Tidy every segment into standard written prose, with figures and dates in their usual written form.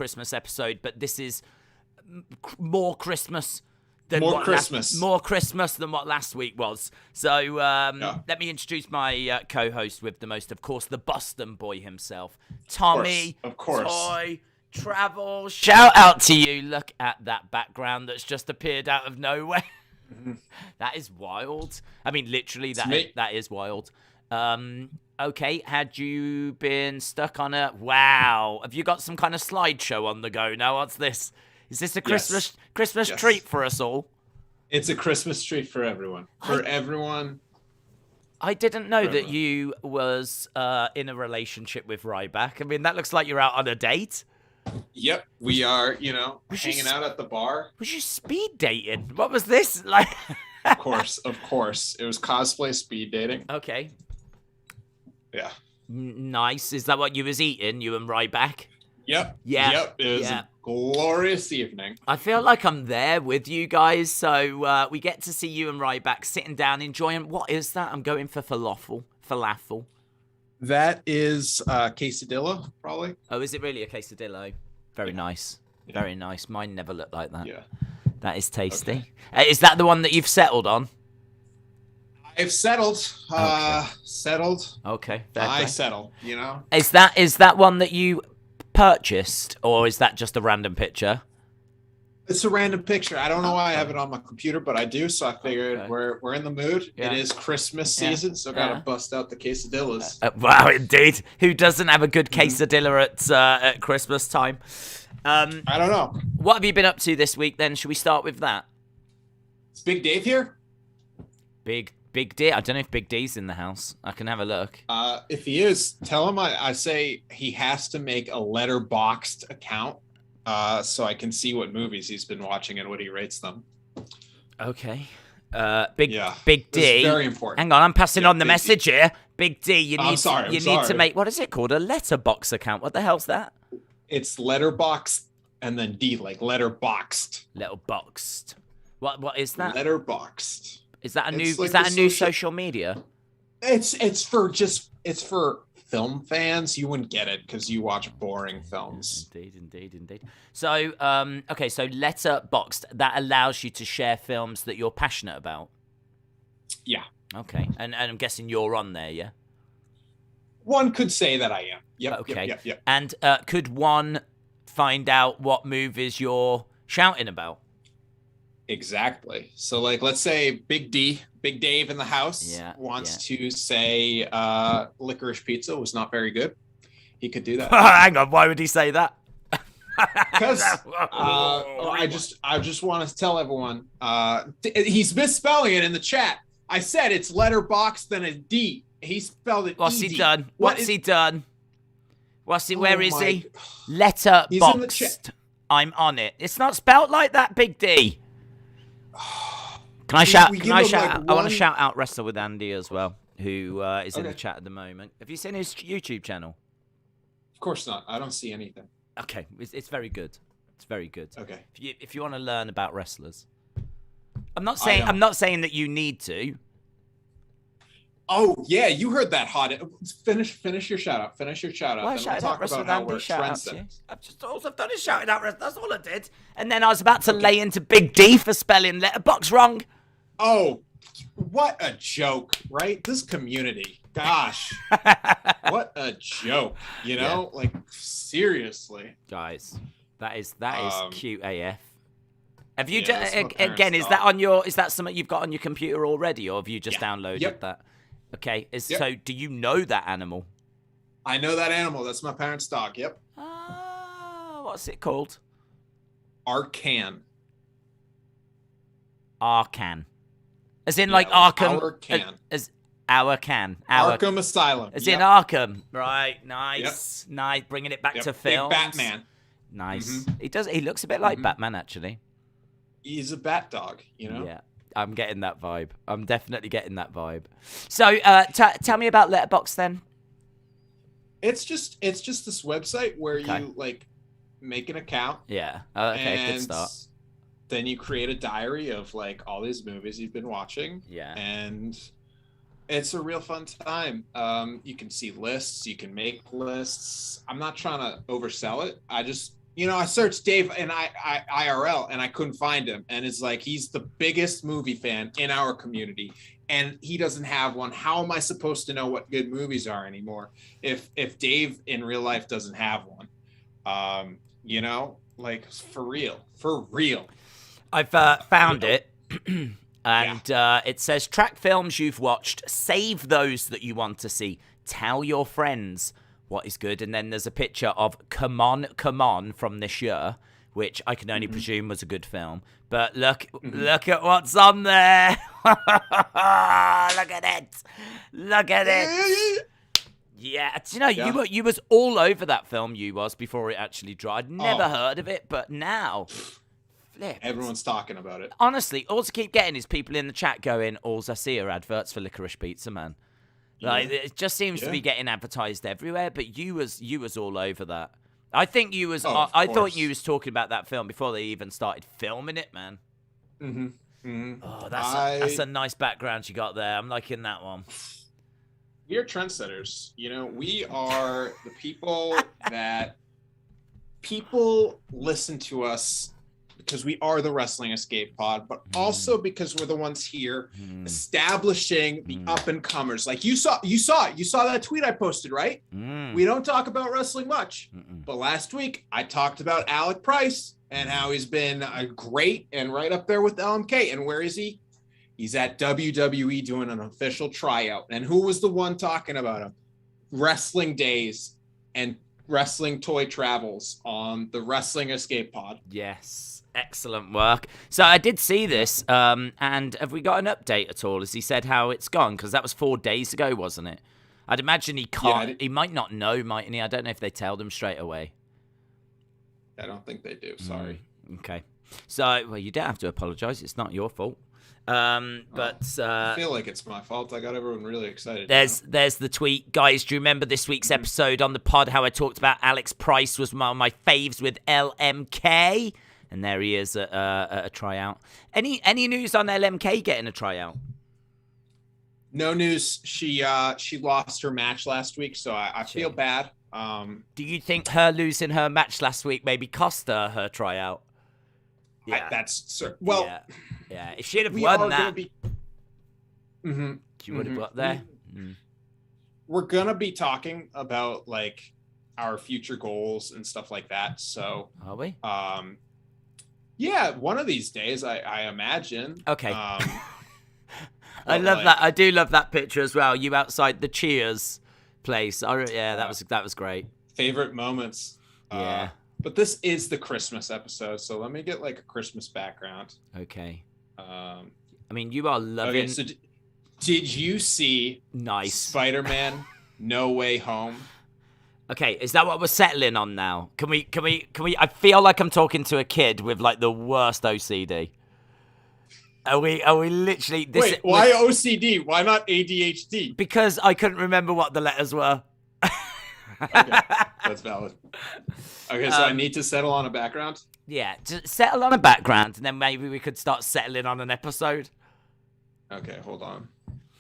Christmas episode, but this is more Christmas than more Christmas than what last week was. So let me introduce my co-host with the most, of course, the Boston boy himself, Tommy. Of course. Toy Travel. Shout out to you. Look at that background that's just appeared out of nowhere. That is wild. I mean, literally, that is wild. Okay, had you been stuck on a... Wow. Have you got some kind of slideshow on the go now? What's this? Is this a Christmas treat for us all? It's a Christmas treat for everyone. Everyone. I didn't know that you was in a relationship with Ryback. I mean, that looks like you're out on a date. Yep, we are, hanging out at the bar. Was you speed dating? What was this? Like? Of course. It was cosplay speed dating. Okay. Yeah. Nice. Is that what you was eating, you and Ryback? Yep. Yeah. Yep. It was a glorious evening. I feel like I'm there with you guys. So we get to see you and Ryback sitting down, enjoying. What is that? I'm going for falafel. That is quesadilla, probably. Oh, is it really a quesadillo? Very nice. Yeah. Very nice. Mine never looked like that. Yeah. That is tasty. Okay. Is that the one that you've settled on? I've settled. Okay. Settled. Okay. I settle, Is that one that you purchased, or is that just a random picture? It's a random picture. I don't know why I have it on my computer, but I do. So I figured we're in the mood. Yeah. It is Christmas season, so gotta bust out the quesadillas. Wow, indeed. Who doesn't have a good quesadilla at Christmas time? I don't know. What have you been up to this week? Then should we start with that? Is Big Dave here? Big D. I don't know if Big D's in the house. I can have a look. If he is, tell him I say he has to make a Letterboxd account. So I can see what movies he's been watching and what he rates them. Okay. Big D. Very important. Hang on, I'm passing on the message here. Big D, you need to make, what is it called? A letterbox account. What the hell's that? It's Letterboxd and then D, like Letterboxd. Letterboxd. What is that? Letterboxd. Is that a new social media? It's for film fans. You wouldn't get it because you watch boring films. Indeed. So, so Letterboxd, that allows you to share films that you're passionate about. Yeah. Okay, and I'm guessing you're on there, yeah. One could say that I am. Yep. Okay. Yep. And could one find out what movies you're shouting about? Exactly. So, like, let's say Big Dave in the house wants to say Licorice Pizza was not very good. He could do that. Hang on, why would he say that? Because I just want to tell everyone he's misspelling it in the chat. I said it's Letterboxd then a D. He spelled it. What's E-D. he done? Where is he? He's Letterboxd. in the chat. I'm on it. It's not spelled like that, Big D. Can I shout out? I want to shout out Wrestle with Andy as well, who is in the chat at the moment. Have you seen his YouTube channel? Of course not. I don't see anything. Okay, it's very good. It's very good. Okay. If you want to learn about wrestlers, I'm not saying that you need to. Oh yeah, you heard that hot. Finish your shout out. Finish your shout out. Well, then we'll talk about how we're friends. All I've done is shouting out. That's all I did. And then I was about to lay into Big D for spelling Letterbox wrong. Oh, what a joke, right? This community, gosh, what a joke. Like seriously, guys, that is cute AF. Have you again? Is that something you've got on your computer already, or have you just downloaded that? Okay, so do you know that animal? I know that animal. That's my parents' dog. Yep. What's it called? Arcan. Arcan. As in like Arkham. Our can. As our can. Arkham Asylum. As in Arkham. Right, nice. Yep. Nice. Bringing it back to films. Big Batman. Nice. Mm-hmm. He looks a bit like Batman, actually. He's a bat dog, Yeah. I'm getting that vibe. I'm definitely getting that vibe. So, tell me about Letterboxd then. It's just this website where you like make an account. Yeah. Okay. Good start. Then you create a diary of like all these movies you've been watching. Yeah. And it's a real fun time. You can see lists. You can make lists. I'm not trying to oversell it. I just I searched Dave and IRL and I couldn't find him. And it's like, he's the biggest movie fan in our community and he doesn't have one. How am I supposed to know what good movies are anymore if Dave in real life doesn't have one? Like for real. I've found it. And it says, track films you've watched, save those that you want to see, tell your friends what is good. And then there's a picture of Come On from this year, which I can only presume was a good film. But look at what's on there. Look at it. Yeah, you was all over that film, before it actually dropped. I'd never heard of it, but now... Everyone's talking about it. Honestly, all I keep getting is people in the chat going, all I see are adverts for Licorice Pizza, man. Like, it just seems to be getting advertised everywhere, but you was all over that. I think you was. I thought you was talking about that film before they even started filming it, man. Oh, that's a nice background you got there. I'm liking that one. We are trendsetters. We are the people that people listen to us because we are the Wrestling Escape Pod, but also because we're the ones here establishing the up and comers. Like you saw that tweet I posted, right? We don't talk about wrestling much, but last week I talked about Alec Price and how he's been great and right up there with LMK. And where is he? He's at WWE doing an official tryout. And who was the one talking about him? Wrestling Days and Wrestling Toy Travels on the Wrestling Escape Pod. Yes. Excellent work. So I did see this, and have we got an update at all? Has he said how it's gone? Because that was 4 days ago, wasn't it? I'd imagine he can't. Yeah, he might not know, mightn't he? I don't know if they told him straight away. I don't think they do. Sorry. Okay. So, well, you don't have to apologize. It's not your fault. But I feel like it's my fault. I got everyone really excited. There's the tweet, guys. Do you remember this week's episode on the pod how I talked about Alex Price was one of my faves with LMK? And there he is at a tryout. Any news on LMK getting a tryout? No news. She lost her match last week, so I feel bad. Do you think her losing her match last week maybe cost her tryout? Yeah, yeah. If she'd have won that, she would have got there. We're gonna be talking about like our future goals and stuff like that. So are we? Yeah, one of these days, I imagine. Okay. I love that. I do love that picture as well. You outside the Cheers place. That was great. Favorite moments. Yeah. But this is the Christmas episode, so let me get like a Christmas background. Okay. I mean, you are loving. Okay, so did you see Spider-Man No Way Home? Okay, is that what we're settling on now? Can we? I feel like I'm talking to a kid with like the worst OCD. Are we literally? Wait, why OCD? Why not ADHD? Because I couldn't remember what the letters were. Okay, that's valid. Okay, so I need to settle on a background? Yeah, just settle on a background, and then maybe we could start settling on an episode. Okay, hold on.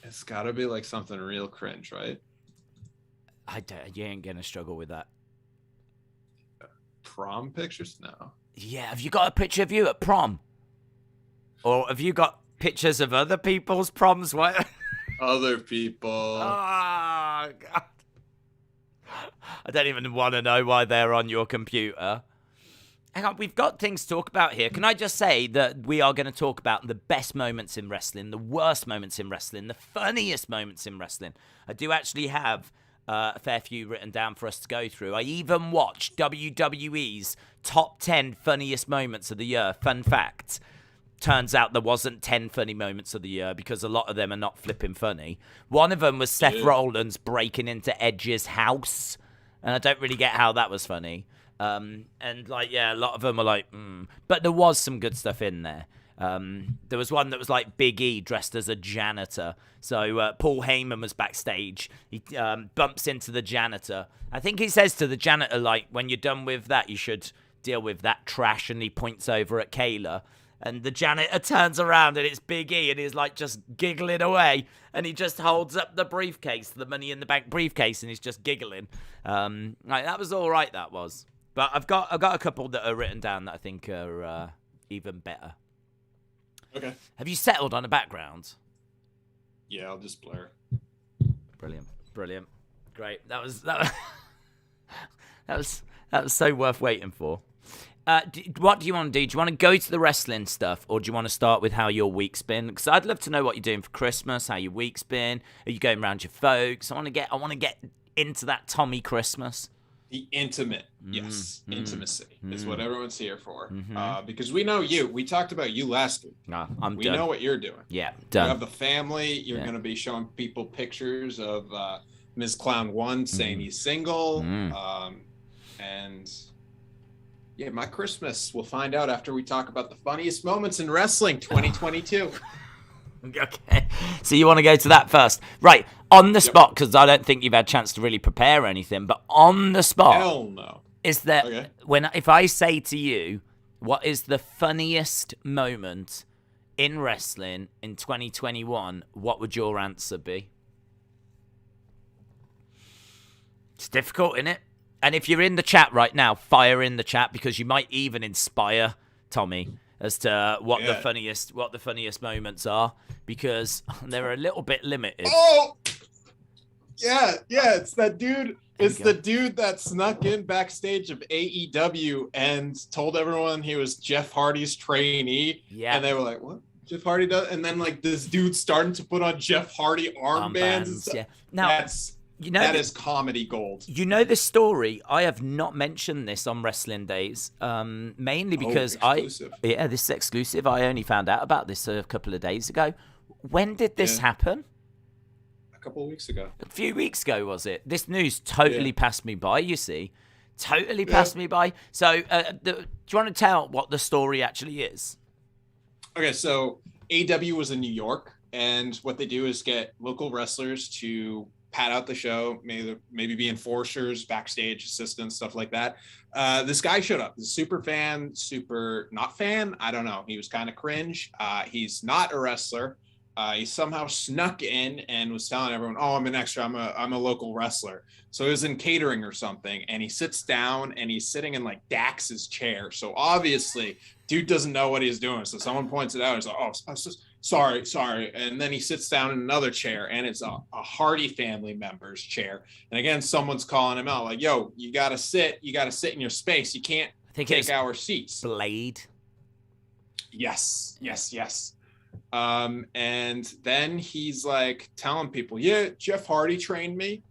It's got to be like something real cringe, right? You ain't gonna struggle with that. Prom pictures? No. Yeah, have you got a picture of you at prom? Or have you got pictures of other people's proms? What? Other people. Oh, God. I don't even want to know why they're on your computer. Hang on, we've got things to talk about here. Can I just say that we are going to talk about the best moments in wrestling, the worst moments in wrestling, the funniest moments in wrestling. I do actually have a fair few written down for us to go through. I even watched WWE's top 10 funniest moments of the year. Fun fact. Turns out there wasn't 10 funny moments of the year because a lot of them are not flipping funny. One of them was Seth Rollins breaking into Edge's house. And I don't really get how that was funny. And a lot of them are like, But there was some good stuff in there. There was one that was like Big E dressed as a janitor. So Paul Heyman was backstage. He bumps into the janitor. I think he says to the janitor, like, when you're done with that, you should deal with that trash. And he points over at Kayla. And the janitor turns around and it's Big E and he's like just giggling away. And he just holds up the briefcase, the Money in the Bank briefcase, and he's just giggling. That was all right, that was. But I've got a couple that are written down that I think are even better. Okay. Have you settled on a background? Yeah, I'll just blur. Brilliant. Great. That was so worth waiting for. What do you want to do? Do you want to go to the wrestling stuff, or do you want to start with how your week's been? Because I'd love to know what you're doing for Christmas, how your week's been. Are you going around your folks? I want to get into that Tommy Christmas. The intimate, intimacy is what everyone's here for. Because we know you. We talked about you last week. We know what you're doing. Yeah, done. You have the family. You're going to be showing people pictures of Ms. Clown 1 saying he's single. And yeah, my Christmas, we'll find out after we talk about the funniest moments in wrestling 2022. Okay, so you want to go to that first, right? On the spot, because I don't think you've had a chance to really prepare anything. But on the spot, hell no. Is that if I say to you, what is the funniest moment in wrestling in 2021? What would your answer be? It's difficult, isn't it? And if you're in the chat right now, fire in the chat, because you might even inspire Tommy as to what the funniest moments are, because they're a little bit limited. Oh, yeah, it's that dude. It's the dude that snuck in backstage of AEW and told everyone he was Jeff Hardy's trainee. Yeah, and they were like, "What? Jeff Hardy does?" And then like this dude starting to put on Jeff Hardy armbands. And stuff. Yeah, now that is comedy gold. You know this story. I have not mentioned this on Wrestling Days, mainly because this is exclusive. I only found out about this a couple of days ago. When did this happen? A couple of weeks ago. A few weeks ago, was it? This news totally passed me by, you see. Totally passed me by. So do you want to tell what the story actually is? Okay, so AEW was in New York, and what they do is get local wrestlers to pad out the show, maybe be enforcers, backstage assistants, stuff like that. This guy showed up. He's a super fan, super not fan. I don't know. He was kind of cringe. He's not a wrestler. He somehow snuck in and was telling everyone, "Oh, I'm an extra. I'm a local wrestler." So he was in catering or something, and he sits down and he's sitting in like Dax's chair. So obviously, dude doesn't know what he's doing. So someone points it out. He's like, "Oh, sorry." And then he sits down in another chair, and it's a Hardy family member's chair. And again, someone's calling him out, like, "Yo, you gotta sit in your space. You can't take our seats." Blade. Yes. And then he's like telling people, "Yeah, Jeff Hardy trained me.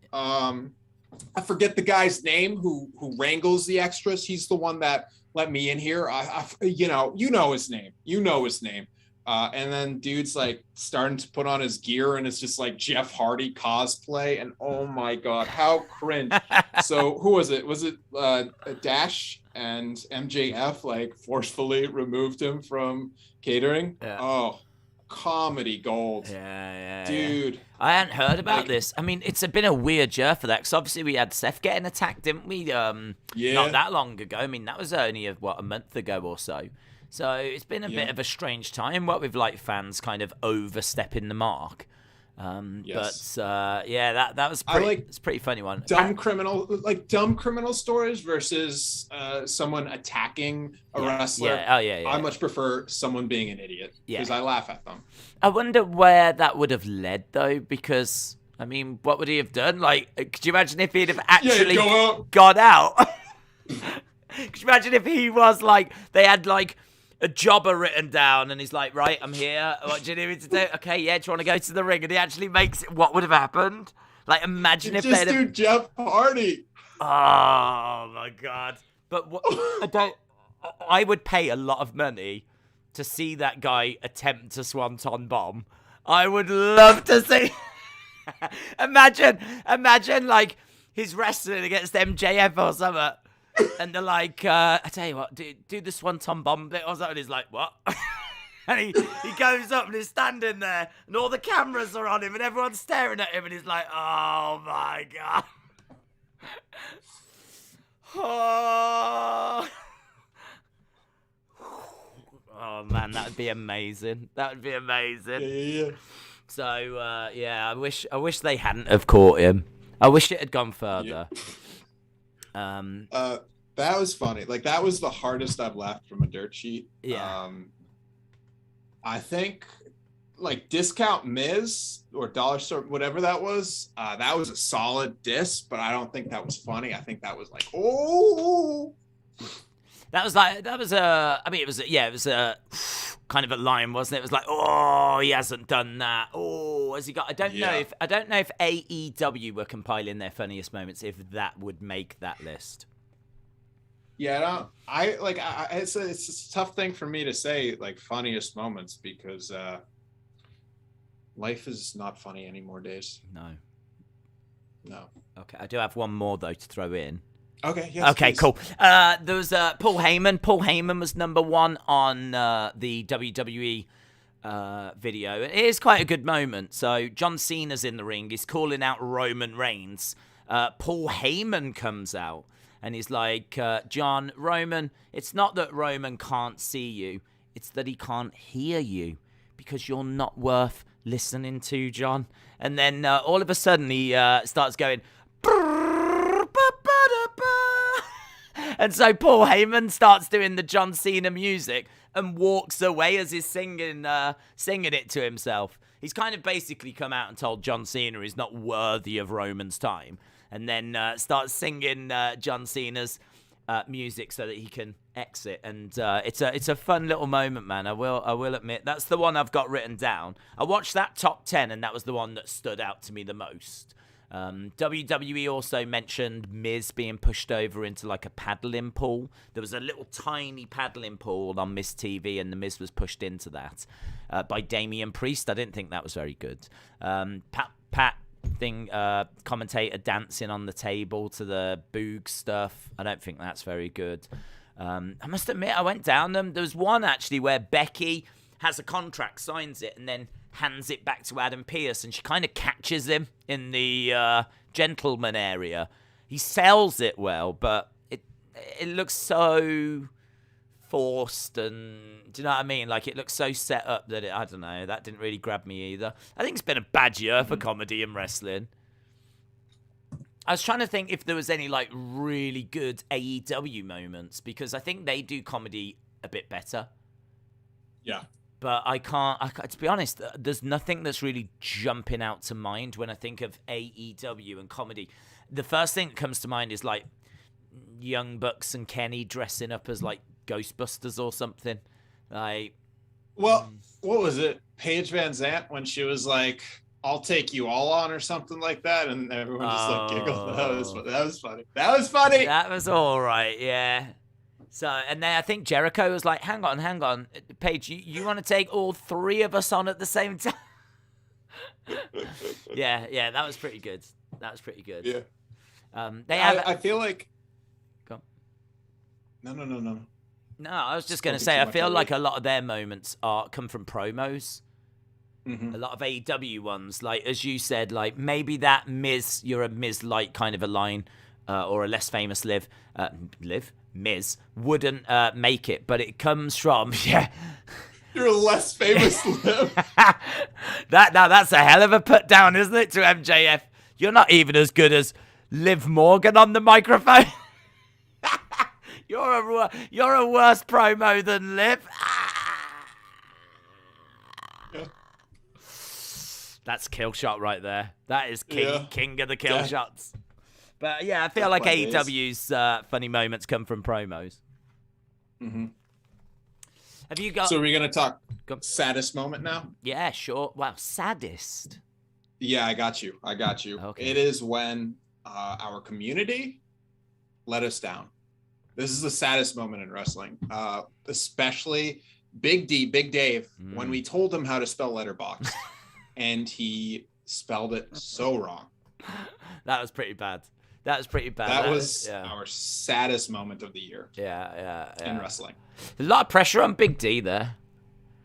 I forget the guy's name who wrangles the extras. He's the one that let me in here. You know his name. And then dude's like starting to put on his gear, and it's just like Jeff Hardy cosplay. And oh my God, how cringe. So who was it? Was it Dash and MJF like forcefully removed him from catering? Yeah. Oh, comedy gold. Yeah. Dude. Yeah. I hadn't heard about this. I mean, it's been a weird year for that, because obviously we had Seth getting attacked, didn't we? Not that long ago. I mean, that was only a month ago or so. So it's been a bit of a strange time, what with like fans kind of overstepping the mark. Yes. But that was it's a pretty funny one. Dumb criminal stories versus someone attacking a wrestler. Yeah. I much prefer someone being an idiot, because I laugh at them. I wonder where that would have led though, because I mean, what would he have done? Like, could you imagine if he'd have actually got out? Could you imagine if he was like, they had like a jobber written down, and he's like, "Right, I'm here. What do you need me to do? Okay, yeah, do you want to go to the ring?" And he actually makes it. What would have happened? Like, imagine if they'd do Jeff Hardy. Oh my God! But I would pay a lot of money to see that guy attempt a swanton bomb. I would love to see. Imagine like he's wrestling against MJF or something. And they're like, I tell you what, do the swanton bomb bit or something. And he's like, what? And he goes up and he's standing there, and all the cameras are on him, and everyone's staring at him, and he's like, oh my God. Oh man, that would be amazing. Yeah. So I wish they hadn't have caught him. I wish it had gone further. That That was funny. Like, that was the hardest I've laughed from a dirt sheet. Yeah. I think, like, discount Miz or dollar store, whatever that was a solid diss, but I don't think that was funny. I think that was like, oh. It was a kind of a line, wasn't it? It was like, oh, he hasn't done that. Oh, has he got? I don't know if AEW were compiling their funniest moments, if that would make that list. Yeah, it's a tough thing for me to say, like, funniest moments, because life is not funny anymore days. No. Okay, I do have one more though to throw in. Okay, yes. Okay, please. cool. There was Paul Heyman. Paul Heyman was number one on the WWE video. It is quite a good moment. So John Cena's in the ring. He's calling out Roman Reigns. Paul Heyman comes out and he's like, John, Roman, it's not that Roman can't see you. It's that he can't hear you because you're not worth listening to, John. And then all of a sudden he starts going... And so Paul Heyman starts doing the John Cena music and walks away as he's singing it to himself. He's kind of basically come out and told John Cena he's not worthy of Roman's time, and then starts singing John Cena's music so that he can exit. And it's a fun little moment, man. I will admit that's the one I've got written down. I watched that top 10, and that was the one that stood out to me the most. WWE also mentioned Miz being pushed over into like a paddling pool. There was a little tiny paddling pool on Miz TV, and the Miz was pushed into that by Damian Priest. I didn't think that was very good. Commentator dancing on the table to the Boog stuff. I don't think that's very good. I must admit, I went down them. There was one actually where Becky has a contract, signs it, and then hands it back to Adam Pearce, and she kind of catches him in the gentleman area. He sells it well, but it looks so forced, and do you know what I mean? Like, it looks so set up that I don't know, that didn't really grab me either. I think it's been a bad year for comedy and wrestling. I was trying to think if there was any like really good AEW moments, because I think they do comedy a bit better. Yeah. But I can't, to be honest, there's nothing that's really jumping out to mind when I think of AEW and comedy. The first thing that comes to mind is like Young Bucks and Kenny dressing up as like Ghostbusters or something. Like, well, what was it? Paige Van Zant, when she was like, "I'll take you all on," or something like that, and everyone just like giggled. That was funny. That was funny. That was all right, yeah. So, and then I think Jericho was like, hang on, Paige, you want to take all three of us on at the same time? yeah, that was pretty good. Yeah. I feel like... Go on. No. No, I was just going to say, I feel like a lot of their moments come from promos. Mm-hmm. A lot of AEW ones, like, as you said, like, maybe that Miz, you're a Miz-like kind of a line, or a less famous Miz wouldn't make it, but it comes from You're a less famous Liv. That's a hell of a put down, isn't it, to MJF? You're not even as good as Liv Morgan on the microphone. You're a worse promo than Liv. Yeah. That's kill shot right there. That is king of the kill shots. But yeah, I feel like AEW's funny moments come from promos. Mm-hmm. Have you got? So we're gonna talk saddest moment now? Yeah, sure. Wow, saddest. Yeah, I got you. Okay. It is when our community let us down. This is the saddest moment in wrestling, especially Big Dave, when we told him how to spell letterbox, and he spelled it so wrong. That was pretty bad. That was our saddest moment of the year. Yeah. In wrestling. A lot of pressure on Big D there.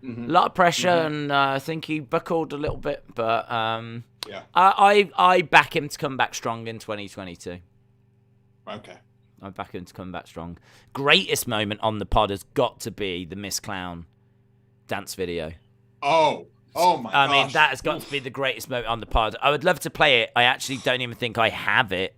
Mm-hmm. A lot of pressure, and I think he buckled a little bit, but I back him to come back strong in 2022. Okay. I back him to come back strong. Greatest moment on the pod has got to be the Miss Clown dance video. Oh my gosh. I mean, that has got to be the greatest moment on the pod. I would love to play it. I actually don't even think I have it.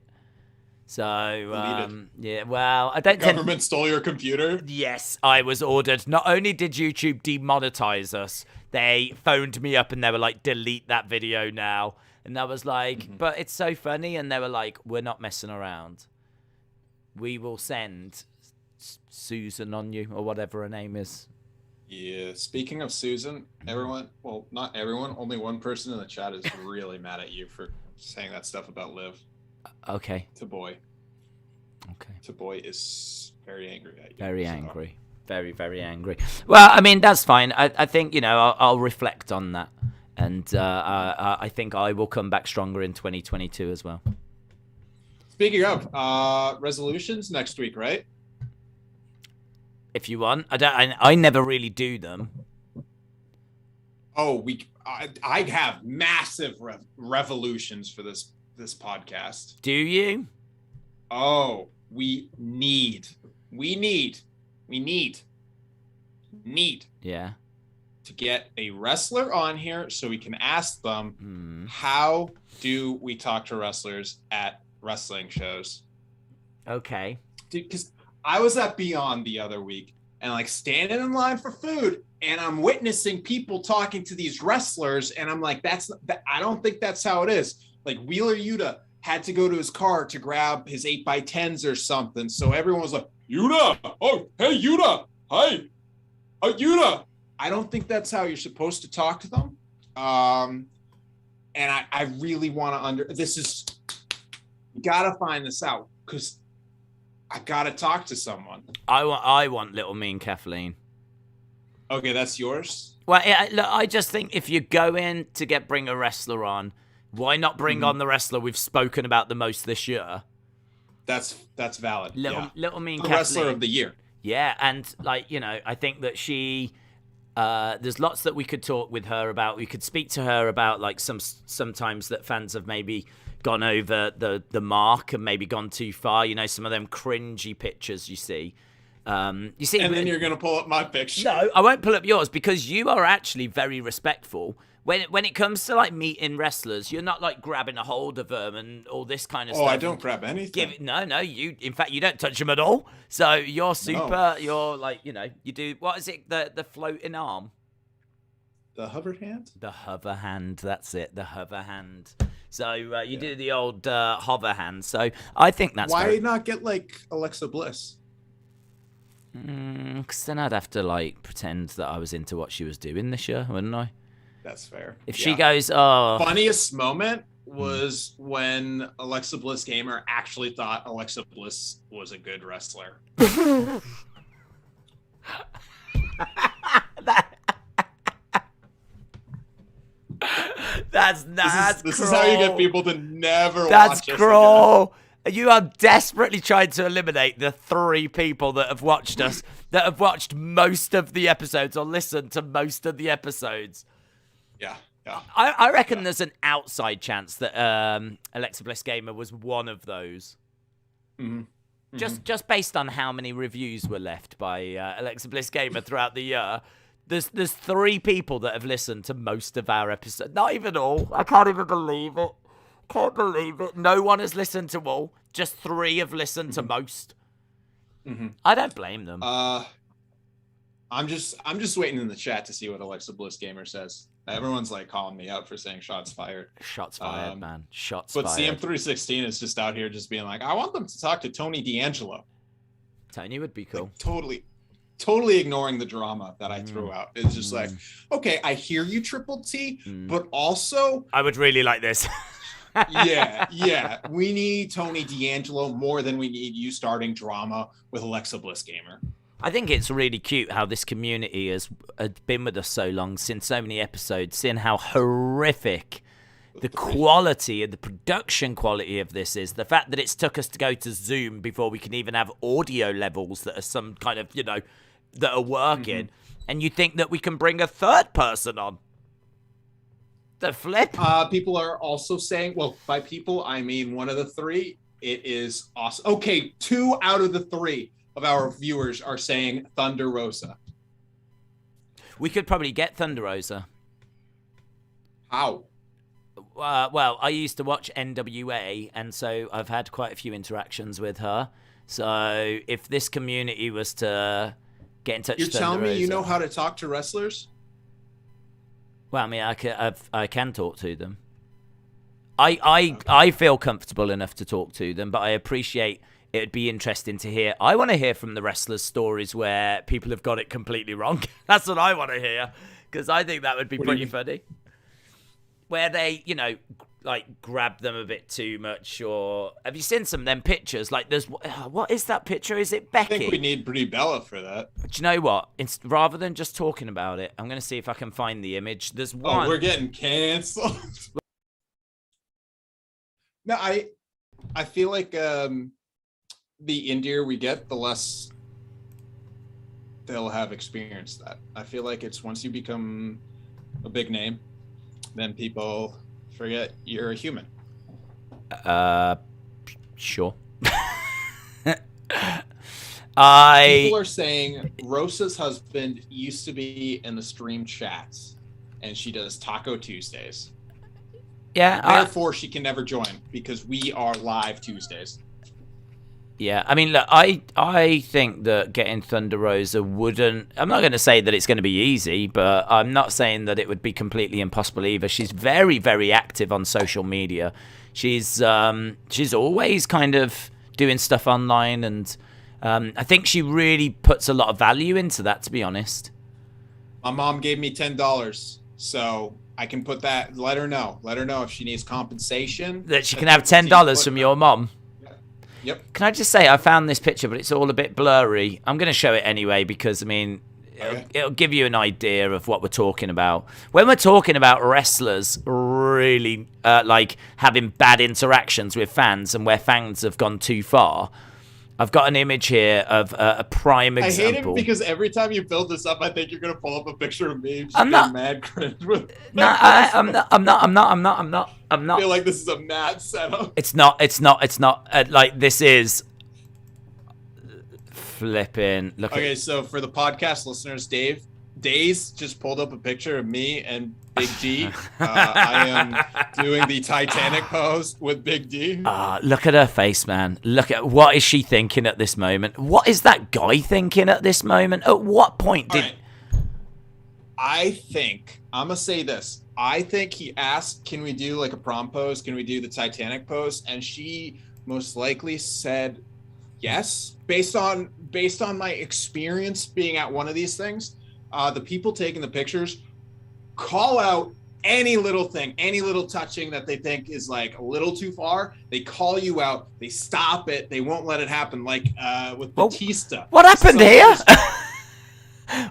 So, yeah, well, I don't... Government stole your computer? Yes, I was ordered. Not only did YouTube demonetize us, they phoned me up and they were like, delete that video now. And I was like, but it's so funny. And they were like, we're not messing around. We will send Susan on you, or whatever her name is. Yeah, speaking of Susan, everyone, well, not everyone, only one person in the chat is really mad at you for saying that stuff about Liv. Okay. Taboy. Okay. Taboy is very angry at you. Very angry. Very, very angry. Well, I mean, that's fine. I think, you know, I'll reflect on that. And I think I will come back stronger in 2022 as well. Speaking of resolutions next week, right? If you want. I never really do them. Oh, I have massive revolutions for this podcast. Do you? Oh, we need Yeah. to get a wrestler on here so we can ask them how do we talk to wrestlers at wrestling shows. Okay. Dude, because I was at Beyond the other week and like standing in line for food and I'm witnessing people talking to these wrestlers and I'm like, I don't think that's how it is. Like Wheeler Yuta had to go to his car to grab his 8x10s or something. So everyone was like, Yuta! Oh, hey, Yuta! Hi! Yuta! I don't think that's how you're supposed to talk to them. And I really want to you gotta find this out because I gotta talk to someone. I want Little Mean Kathleen. Okay, that's yours? Well, look, I just think if you go in to bring a wrestler on, why not bring on the wrestler we've spoken about the most this year? That's valid. Little Mean the Kathleen. Wrestler of the Year. Yeah, and like, you know, I think that she there's lots that we could talk with her about. We could speak to her about like sometimes that fans have maybe gone over the mark and maybe gone too far. You know, some of them cringy pictures you see. And then you're gonna pull up my picture. No, I won't pull up yours because you are actually very respectful. When it comes to like meeting wrestlers, you're not like grabbing a hold of them and all this kind of stuff. Oh, I don't grab anything. No, in fact, you don't touch them at all. So you're super. No. You're like, you know, you do. What is it? The floating arm. The hover hand. The hover hand. That's it. The hover hand. So you do the old hover hand. So I think that's. Why not get like Alexa Bliss? Because then I'd have to like pretend that I was into what she was doing this year, wouldn't I? That's fair. If she goes, oh. Funniest moment was when Alexa Bliss Gamer actually thought Alexa Bliss was a good wrestler. This is how you get people to never watch us. That's cruel. You are desperately trying to eliminate the 3 people that have watched us, that have watched most of the episodes or listened to most of the episodes. Yeah. I reckon there's an outside chance that Alexa Bliss Gamer was one of those. Mm-hmm. Just based on how many reviews were left by Alexa Bliss Gamer throughout the year. There's 3 people that have listened to most of our episodes. Not even all. I can't even believe it. Can't believe it. No one has listened to all. Just 3 have listened to most. Mm-hmm. I don't blame them. I'm just waiting in the chat to see what Alexa Bliss Gamer says. Everyone's like calling me out for saying shots fired. Shots fired, man. Shots fired. But CM316 is just out here just being like, I want them to talk to Tony D'Angelo. Tony would be cool. Like, totally ignoring the drama that I threw out. It's just like, okay, I hear you, Triple T, but also I would really like this. yeah. We need Tony D'Angelo more than we need you starting drama with Alexa Bliss Gamer. I think it's really cute how this community has been with us so long, seen so many episodes, seeing how horrific the quality and the production quality of this is. The fact that it's took us to go to Zoom before we can even have audio levels that are some kind of, you know, that are working. And you think that we can bring a 3rd person on. The flip. People are also saying, well, by people, I mean one of the 3. It is awesome. Okay, 2 out of the 3 of our viewers are saying Thunder Rosa. We could probably get Thunder Rosa. How? well, I used to watch NWA, and so I've had quite a few interactions with her. So if this community was to get in touch, you're telling me you know how to talk to wrestlers? Well, I mean, I can talk to them. I feel comfortable enough to talk to them, but I appreciate it'd be interesting to hear. I want to hear from the wrestlers' stories where people have got it completely wrong. That's what I want to hear, because I think that would be pretty funny. Where they, like grab them a bit too much, or have you seen some of them pictures? Like, there's what is that picture? Is it Becky? I think we need Brie Bella for that. Do you know what? Rather than just talking about it, I'm going to see if I can find the image. There's one. Oh, we're getting canceled. No, I feel like the indieer we get, the less they'll have experienced that. I feel like it's once you become a big name, then people forget you're a human. Sure. People are saying Rosa's husband used to be in the stream chats, and she does Taco Tuesdays. Yeah. Therefore, she can never join because we are live Tuesdays. Yeah, I mean, look, I think that getting Thunder Rosa wouldn't. I'm not going to say that it's going to be easy, but I'm not saying that it would be completely impossible either. She's very, very active on social media. She's always kind of doing stuff online, and I think she really puts a lot of value into that, to be honest. My mom gave me $10, so I can put that. Let her know if she needs compensation. That she can have $10 from your mom. Yep. Can I just say, I found this picture, but it's all a bit blurry. I'm going to show it anyway because, I mean, it'll give you an idea of what we're talking about. When we're talking about wrestlers really, like, having bad interactions with fans and where fans have gone too far, I've got an image here of a prime example. I hate it because every time you build this up, I think you're going to pull up a picture of me. I'm not mad cringe with. No, I'm not. I feel like this is a mad setup. It's not. Like, this is flipping. Look. Okay, so for the podcast listeners, Days just pulled up a picture of me and Big D. I am doing the Titanic pose with Big D. Look at her face, man. Look at what is she thinking at this moment? What is that guy thinking at this moment? At what point did? Right. I think I'm gonna say this. I think he asked, "Can we do like a prom pose? Can we do the Titanic pose?" And she most likely said yes, based on my experience being at one of these things. The people taking the pictures call out any little thing, any little touching that they think is like a little too far. They call you out. They stop it. They won't let it happen. Like with Batista. What happened here?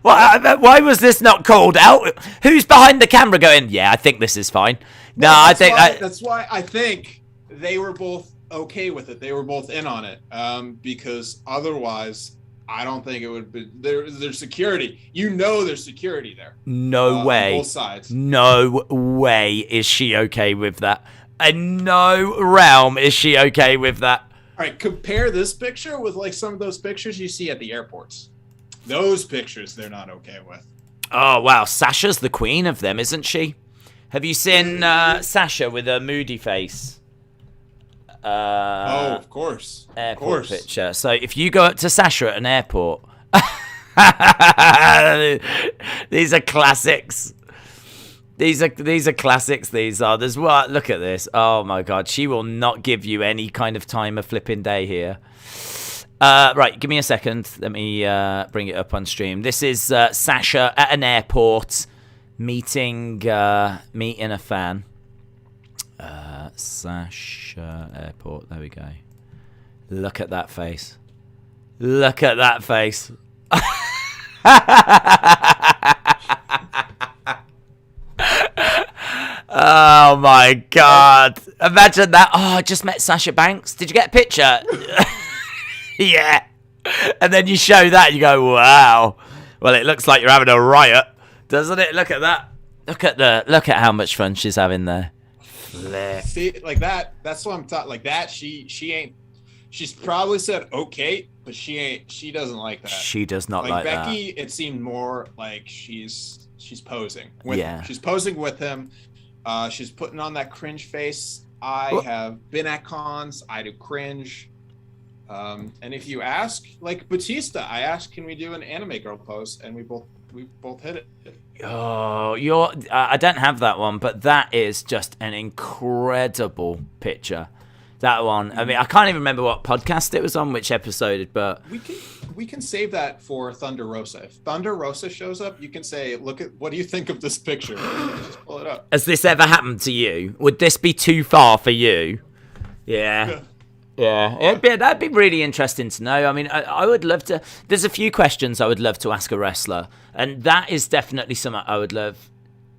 Why was this not called out? Who's behind the camera going, yeah, I think this is fine? No, that's why I think they were both okay with it. They were both in on it because otherwise I don't think it would be. There's security. There's security there. No way. On both sides. No way is she okay with that. In no realm is she okay with that. All right, compare this picture with like some of those pictures you see at the airports. Those pictures they're not okay with. Oh, wow. Sasha's the queen of them, isn't she? Have you seen Sasha with a moody face? Of course. Airport picture. So if you go up to Sasha at an airport, these are classics. These are classics. These are. There's what? Look at this. Oh my God, she will not give you any kind of time of flipping day here. Right, give me a second. Let me bring it up on stream. This is Sasha at an airport meeting a fan. Sasha airport. There we go. Look at that face. Look at that face. Oh my God. Imagine that. Oh, I just met Sasha Banks. Did you get a picture? Yeah. And then you show that and you go, wow. Well, it looks like you're having a riot, doesn't it? Look at that. Look at how much fun she's having there. See, like that. That's what I'm talking. Like that. She ain't. She's probably said okay, but she ain't. She doesn't like that. She does not like that. Becky, it seemed more like she's posing. With yeah. Him. She's posing with him. She's putting on that cringe face. I have been at cons. I do cringe. And if you ask, like Batista, I asked, can we do an anime girl pose? And we both hit it. Oh, I don't have that one, but that is just an incredible picture. That one. I mean, I can't even remember what podcast it was on, which episode, but we can save that for Thunder Rosa. If Thunder Rosa shows up, you can say, "Look at what do you think of this picture?" Just pull it up. Has this ever happened to you? Would this be too far for you? Yeah. That'd be really interesting to know. I mean, I would love to. There's a few questions I would love to ask a wrestler, and that is definitely something I would love.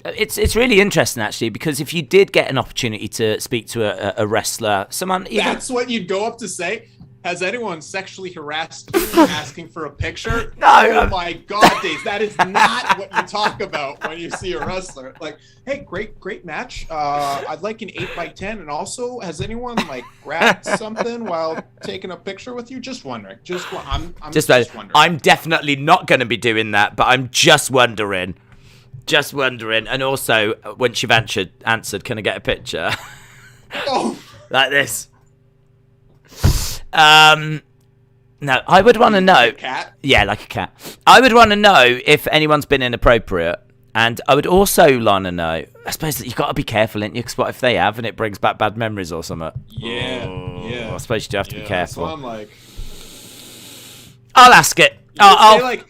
It's really interesting, actually, because if you did get an opportunity to speak to a wrestler, someone... That's what you'd go up to say? Has anyone sexually harassed you asking for a picture? No. Oh, my God, Dave. That is not what you talk about when you see a wrestler. Like, hey, great match. I'd like an 8x10. And also, has anyone, like, grabbed something while taking a picture with you? Just wondering. I'm just wondering. I'm definitely not going to be doing that, but I'm just wondering. Just wondering. And also, once you've answered, can I get a picture? Oh. Like this. No, I would want to know. Like a cat? Yeah, like a cat. I would want to know if anyone's been inappropriate. And I would also want to know, I suppose that you've got to be careful, ain't you? Because what if they have and it brings back bad memories or something? Yeah. I suppose you do have to be careful. So I'm like... I'll ask it. I'll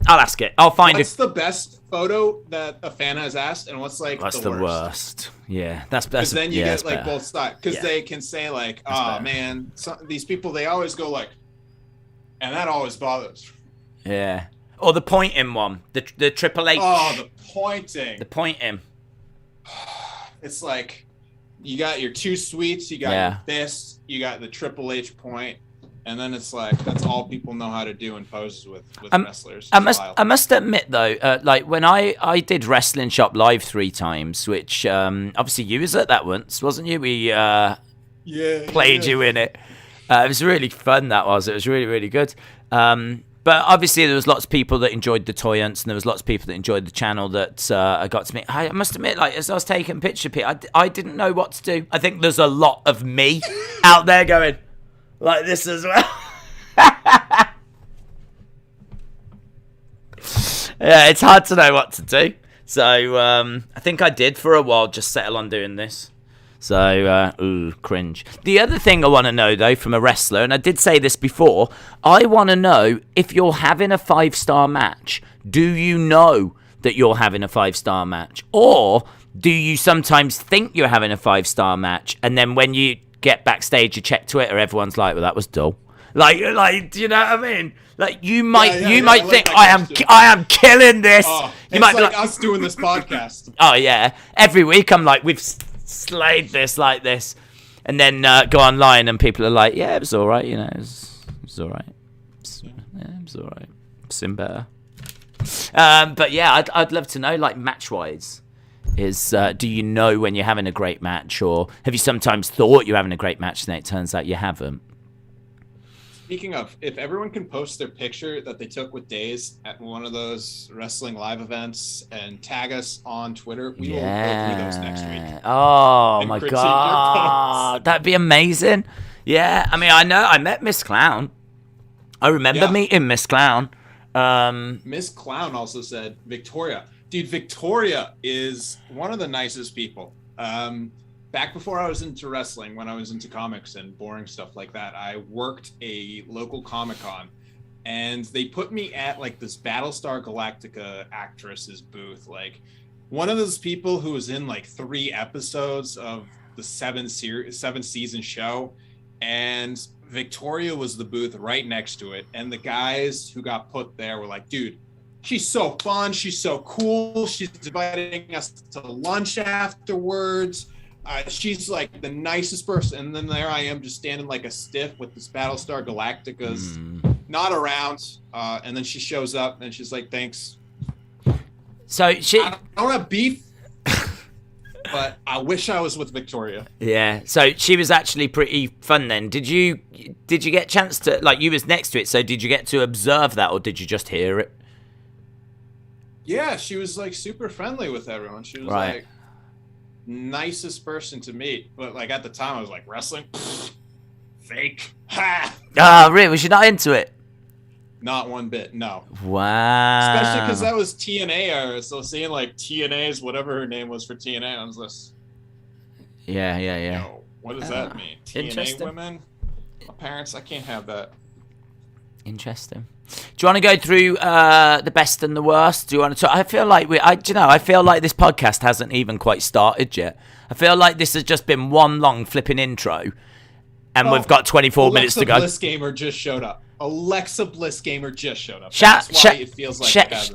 ask it. I'll find it. What's the best photo that a fan has asked, and what's like the worst? Yeah, that's best. Because then you get like better. both sides. Because they can say like, "Oh man, these people they always go like," and that always bothers. Yeah. Or the pointing one, the Triple H. Oh, the pointing. The pointing. It's like you got your two sweets, you got your fist, you got the Triple H point. And then it's like that's all people know how to do in poses with wrestlers. I must admit though, like when I did Wrestling Shop Live 3 times, which obviously you was at that once, wasn't you? We played you in it. It was really fun. That was. It was really really good. But obviously there was lots of people that enjoyed the toy hunts, and there was lots of people that enjoyed the channel that I got to meet. I must admit, like as I was taking picture, I didn't know what to do. I think there's a lot of me out there going. Like this as well. Yeah, it's hard to know what to do. So I think I did for a while just settle on doing this. So, cringe. The other thing I want to know, though, from a wrestler, and I did say this before, I want to know if you're having a 5-star match, do you know that you're having a 5-star match? Or do you sometimes think you're having a 5-star match, and then when you get backstage, you check Twitter, everyone's like, well, that was dull. Like, do you know what I mean? Like, you might think I am killing this. Oh, you might like us doing this podcast. Oh yeah, every week I'm like, we've slayed this like this, and then go online and people are like, yeah, it was all right, you know, it was all right. It was all right. Seen better. But yeah, I'd love to know, like, match wise. Do you know when you're having a great match, or have you sometimes thought you're having a great match and then it turns out you haven't? Speaking of, if everyone can post their picture that they took with Daze at one of those wrestling live events and tag us on Twitter, we will go through those next week. Oh my God, that'd be amazing. Yeah, I mean, I met Miss Clown. I remember meeting Miss Clown. Miss Clown also said Victoria. Dude, Victoria is one of the nicest people. Back before I was into wrestling, when I was into comics and boring stuff like that, I worked a local Comic-Con, and they put me at like this Battlestar Galactica actress's booth. Like one of those people who was in like 3 episodes of the 7-season show, and Victoria was the booth right next to it. And the guys who got put there were like, dude, she's so fun. She's so cool. She's inviting us to lunch afterwards. She's like the nicest person. And then there I am just standing like a stiff with this Battlestar Galactica's not around. And then she shows up and she's like, thanks. So I don't have beef, but I wish I was with Victoria. Yeah. So she was actually pretty fun then. Did you get a chance to, like, you was next to it, so did you get to observe that, or did you just hear it? Yeah, she was like super friendly with everyone. She was like, nicest person to meet. But like at the time, I was like, wrestling, fake. Ha! Ah, really? Was you not into it? Not one bit. No. Wow. Especially because that was TNA era. So seeing like TNA's whatever her name was for TNA, I was just. Yeah. Yo, what does that mean? TNA women? My parents, I can't have that. Interesting. Do you want to go through the best and the worst? Do you want to talk? I feel like I feel like this podcast hasn't even quite started yet. I feel like this has just been one long flipping intro, and we've got 24 minutes to go. Alexa Bliss Gamer just showed up. Alexa Bliss Gamer just showed up. That's why it feels like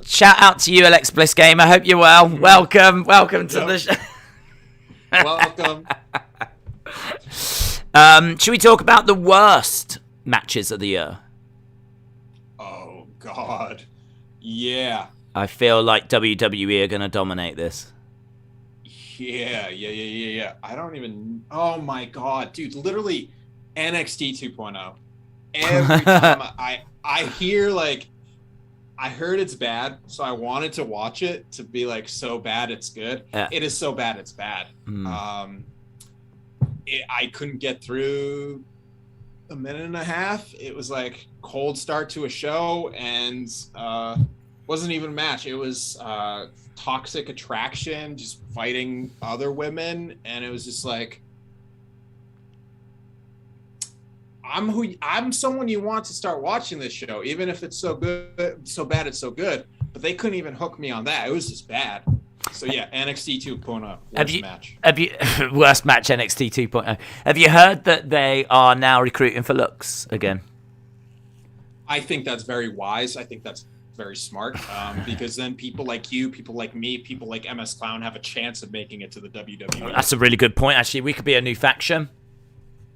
shout out to you, Alexa Bliss Gamer. I hope you're well. Welcome to the show. Welcome. Should we talk about the worst matches of the year? Oh, God. Yeah. I feel like WWE are going to dominate this. Yeah. I don't even... Oh, my God. Dude, literally NXT 2.0. Every time I hear, like... I heard it's bad, so I wanted to watch it to be like, so bad it's good. Yeah. It is so bad it's bad. I couldn't get through a minute and a half. It was like cold start to a show, and wasn't even a match. It was toxic attraction, just fighting other women, and it was just like, I'm someone you want to start watching this show, even if it's so good, so bad it's so good. But they couldn't even hook me on that. It was just bad. So yeah, NXT 2.0 worst match NXT 2.0. Have you heard that they are now recruiting for looks again? I think that's very wise. I think that's very smart, because then people like you, people like me, people like MS Clown have a chance of making it to the WWE. That's a really good point. Actually, we could be a new faction.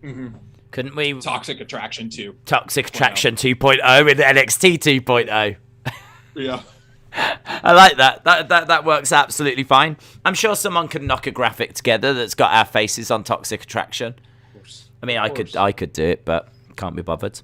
Mm-hmm. Couldn't we? Toxic Attraction 2. Toxic Attraction 2.0 with NXT 2.0. Yeah. I like that. That works absolutely fine. I'm sure someone can knock a graphic together that's got our faces on Toxic Attraction. Of course. I mean, I could do it, but can't be bothered.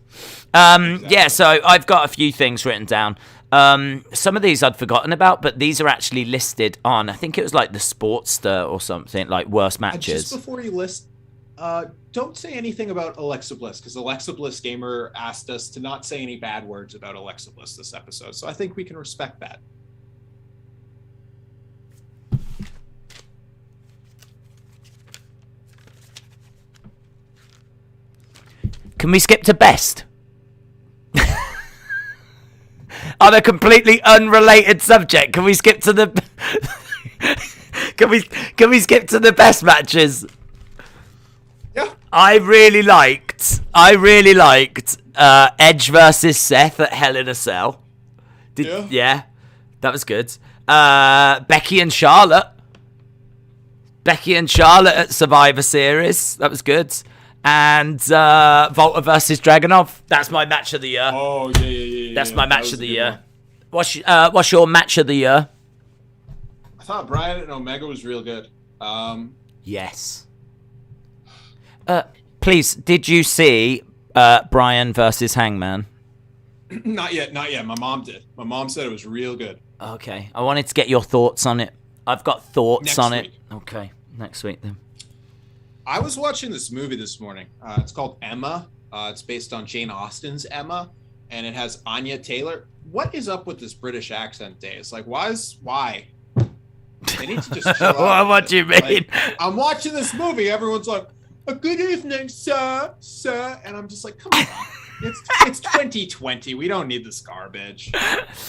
Exactly. Yeah, so I've got a few things written down. Some of these I'd forgotten about, but these are actually listed on, I think it was like the Sportster or something, like worst matches. Just before you list, don't say anything about Alexa Bliss, because Alexa Bliss Gamer asked us to not say any bad words about Alexa Bliss this episode, so I think we can respect that. Can we skip to best? On a completely unrelated subject, can we skip to the can we skip to the best matches? Yeah. I really liked Edge versus Seth at Hell in a Cell. Yeah, that was good. Becky and Charlotte at Survivor Series. That was good. And Volta versus Dragunov. That's my match of the year. Oh, yeah. That's my match of the year. What's your match of the year? I thought Bryan and Omega was real good. Yes. Please, did you see Bryan versus Hangman? Not yet. My mom did. My mom said it was real good. Okay. I wanted to get your thoughts on it. I've got thoughts on it. Okay. Next week then. I was watching this movie this morning. It's called Emma. It's based on Jane Austen's Emma, and it has Anya Taylor. What is up with this British accent days? Like, why? They need to just chill out. What do you mean? Like, I'm watching this movie. Everyone's like, "A good evening, sir," and I'm just like, "Come on, it's 2020. We don't need this garbage."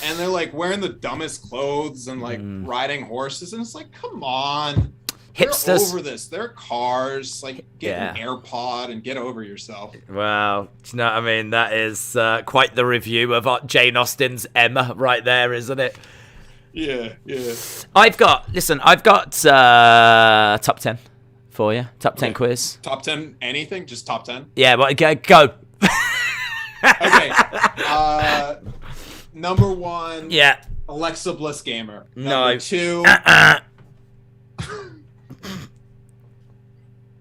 And they're like wearing the dumbest clothes and like riding horses, and it's like, "Come on." Hipsters. They're over this. They're cars. Like, get an AirPod and get over yourself. Wow. Do you know what I mean? That is quite the review of Jane Austen's Emma right there, isn't it? Yeah. I've got top 10 for you. Top 10 quiz. Top 10 anything? Just top 10? Yeah, well, go. Okay. Number 1. Yeah. Alexa Bliss Gamer. No. Number 2.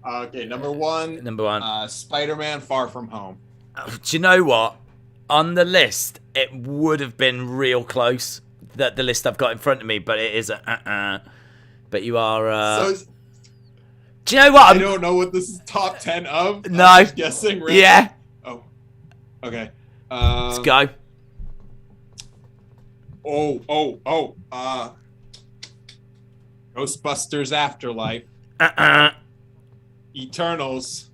Okay, number 1. Spider-Man Far From Home. Do you know what? On the list, it would have been real close. The list I've got in front of me, but it is But you are. Do you know what? I don't know what this is top 10 of. No. I'm just guessing. Right? Yeah. Oh. Okay. Let's go. Ghostbusters Afterlife. Eternals.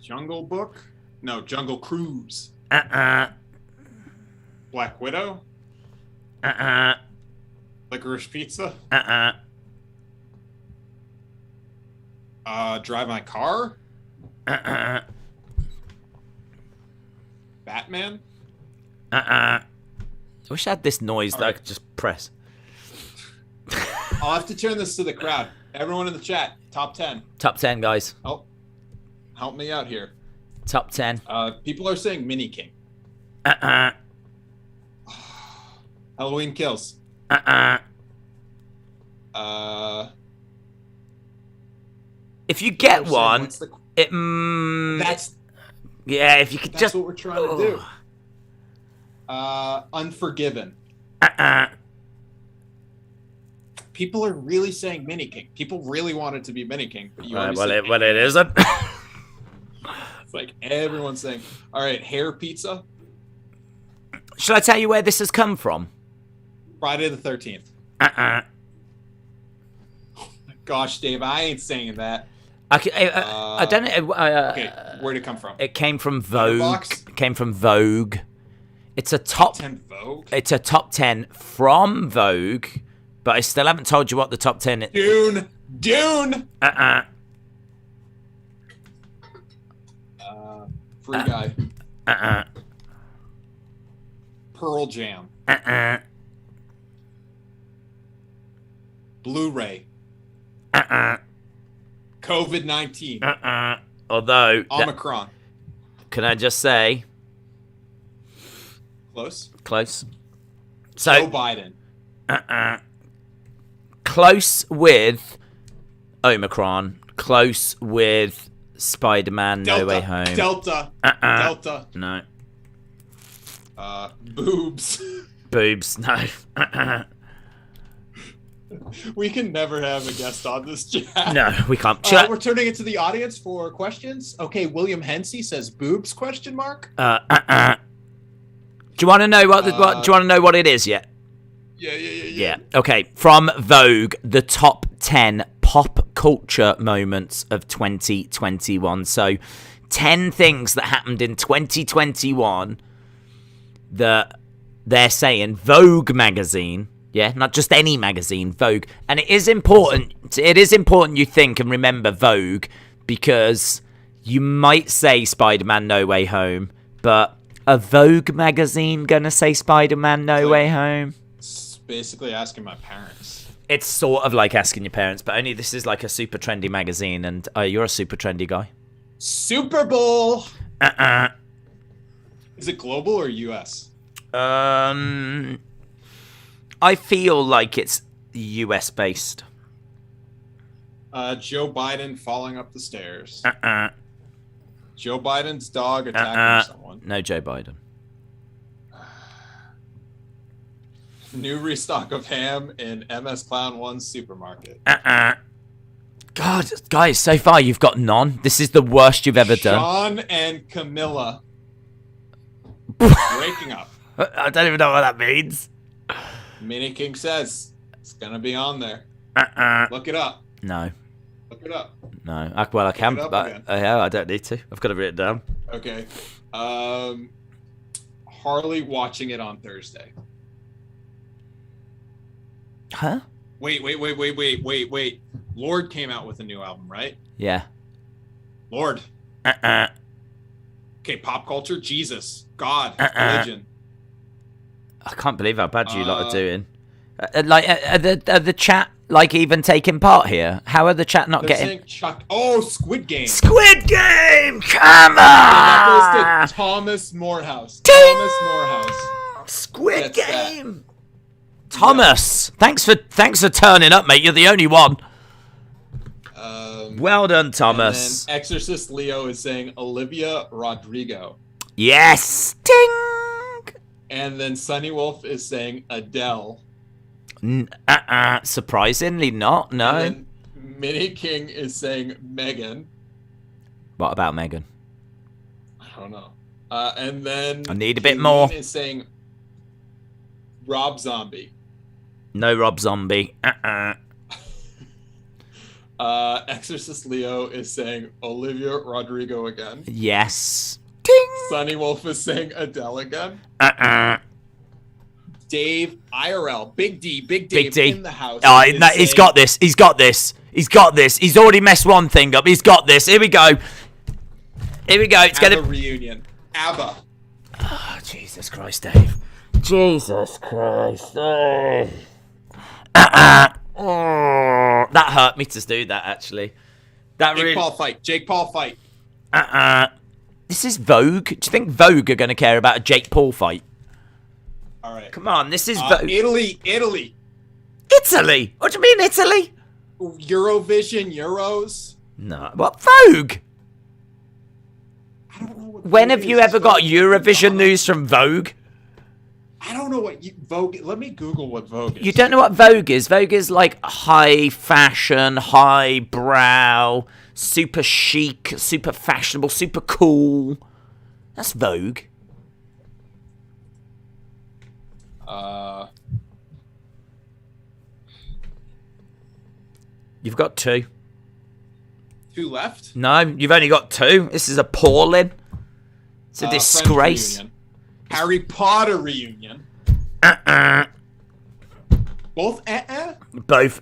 Jungle Book? No, Jungle Cruise. Black Widow? Licorice Pizza? Drive My Car? Batman? I wish I had this noise that I could just press. I'll have to turn this to the crowd. Everyone in the chat, top 10. Top 10, guys. Help me out here. Top 10. People are saying Mini King. Halloween Kills. If you get one, it. That's. Yeah, if you could that's just. What we're trying to do. Unforgiven. People are really saying Mini King. People really want it to be Mini King, but you well, it isn't. It's like everyone's saying, all right, Hair Pizza. Shall I tell you where this has come from? Friday the 13th. Gosh, Dave, I ain't saying that. I don't know. Okay, where'd it come from? It came from Vogue. It came from Vogue. It's a top 10 Vogue. It's a top 10 from Vogue, but I still haven't told you what the top 10 is. Dune. Free Guy. Pearl Jam. Blu-ray. COVID-19. Although Omicron. Can I just say? Close. So Joe Biden. Close with Omicron. Close with Spider-Man No Way Home. Delta. No. Boobs. Boobs. No. We can never have a guest on this chat. No, we can't. We're turning it to the audience for questions. Okay, William Hensey says boobs? Question mark. Do you want to know what? Do you want to know what it is yet? Yeah. Okay, from Vogue, the top 10 pop culture moments of 2021. So, 10 things that happened in 2021 that they're saying Vogue magazine. Yeah, not just any magazine, Vogue. And it is important you think and remember Vogue, because you might say Spider-Man No Way Home, but a Vogue magazine gonna say Spider-Man No Way Home? It's basically asking my parents. It's sort of like asking your parents, but only this is like a super trendy magazine, and you're a super trendy guy. Super Bowl! Is it global or US? I feel like it's US based. Joe Biden falling up the stairs. Joe Biden's dog attacking someone. No Joe Biden. New restock of ham in MS Clown 1's supermarket. God, guys, so far you've got none. This is the worst you've ever done. Sean and Camilla breaking up. I don't even know what that means. Mini King says it's gonna be on there. Look it up. No. Look it up. No. I can, but I don't need to. I've got to write it down. Okay. Harley watching it on Thursday. Huh? Wait. Lorde came out with a new album, right? Yeah. Lorde. Okay, pop culture, Jesus, God, religion. I can't believe how bad you lot are doing. Are the chat even taking part here? How are the chat not getting? Squid Game. Squid Game, come on! That goes to Thomas Morehouse. Ding! Thomas Morehouse. Squid Game. Thomas, thanks for turning up, mate. You're the only one. Well done, Thomas. And then Exorcist Leo is saying Olivia Rodrigo. Yes. Ding. And then Sunny Wolf is saying Adele. Surprisingly not, no. And then Mini King is saying Megan. What about Megan? I don't know. And then I need a bit more. Is saying Rob Zombie. No Rob Zombie. Exorcist Leo is saying Olivia Rodrigo again. Yes. Ding! Sunny Wolf is saying Adele again. Dave IRL, Big Dave in the house. Oh, he's got this. He's got this. He's got this. He's already messed one thing up. He's got this. Here we go. Here we go. It's ABBA reunion. ABBA. Oh, Jesus Christ, Dave. Jesus Christ. Oh. Oh, that hurt me to do that, actually. Jake Paul fight. This is Vogue. Do you think Vogue are going to care about a Jake Paul fight? All right. Come on, this is Vogue. Italy. Italy? What do you mean, Italy? Eurovision, Euros. No. What, Vogue? I don't know what when have you ever got Eurovision news from Vogue? I don't know what Vogue. Let me Google what Vogue is. You don't know what Vogue is? Vogue is like high fashion, high brow, super chic, super fashionable, super cool. That's Vogue. You've got 2. 2 left? No, you've only got 2. This is appalling. It's a disgrace. Harry Potter reunion. Both Both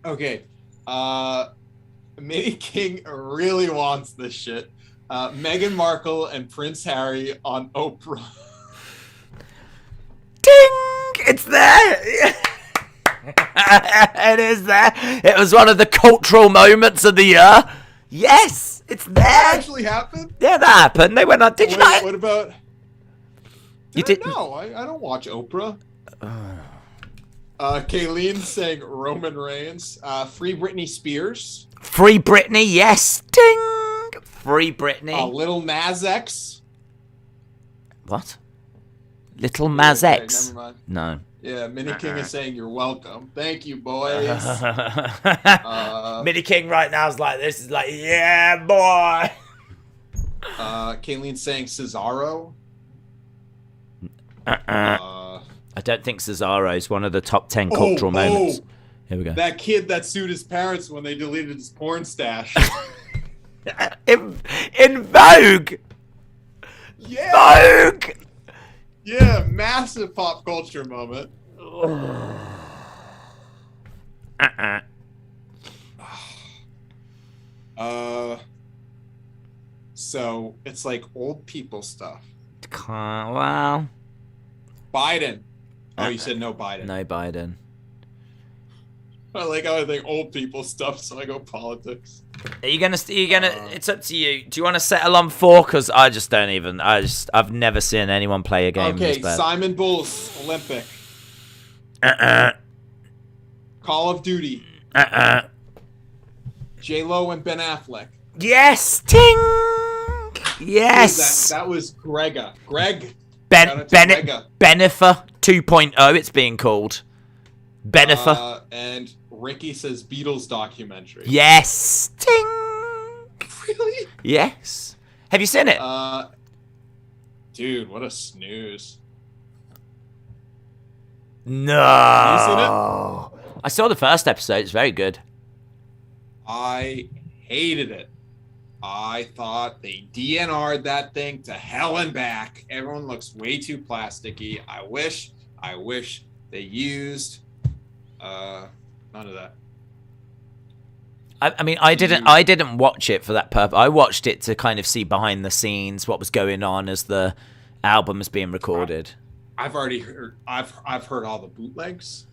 Okay. Mini King really wants this shit. Meghan Markle and Prince Harry on Oprah. Ding! It's there! It is there. It was one of the cultural moments of the year. Yes, it's there. That actually happened? Yeah, that happened. They went on. Did you not? What about... You didn't? No, I don't watch Oprah. Kayleen saying Roman Reigns. Free Britney Spears. Free Britney, yes. Ding! Free Britney. Little Nas X. What? Little Nas X? Never mind. No. Yeah, Mini King is saying you're welcome. Thank you, boys. Mini King right now is like this. Is like, yeah, boy. Kayleen saying Cesaro. I don't think Cesaro is one of the top 10 cultural moments. Here we go. That kid that sued his parents when they deleted his porn stash. in Vogue. Yeah. Vogue. Yeah, massive pop culture moment. So it's like old people stuff. Well, Biden. Oh, you said no Biden. No Biden. I like how I think old people stuff, so I go politics. Are you gonna? It's up to you. Do you want to settle on 4? Because I just don't even. I've never seen anyone play a game. Okay, Simon Bulls Olympic. Call of Duty. J-Lo and Ben Affleck. Yes, ting. Yes. That was Grega. Greg. Benefer 2.0. It's being called. Benefer. And Ricky says Beatles documentary. Yes. Ting. Really? Yes. Have you seen it? Dude, what a snooze. No. Have you seen it? I saw the first episode. It's very good. I hated it. I thought they DNR'd that thing to hell and back. Everyone looks way too plasticky. I wish they used none of that. I mean, I didn't watch it for that purpose. I watched it to kind of see behind the scenes what was going on as the album was being recorded. I've already heard. I've heard all the bootlegs.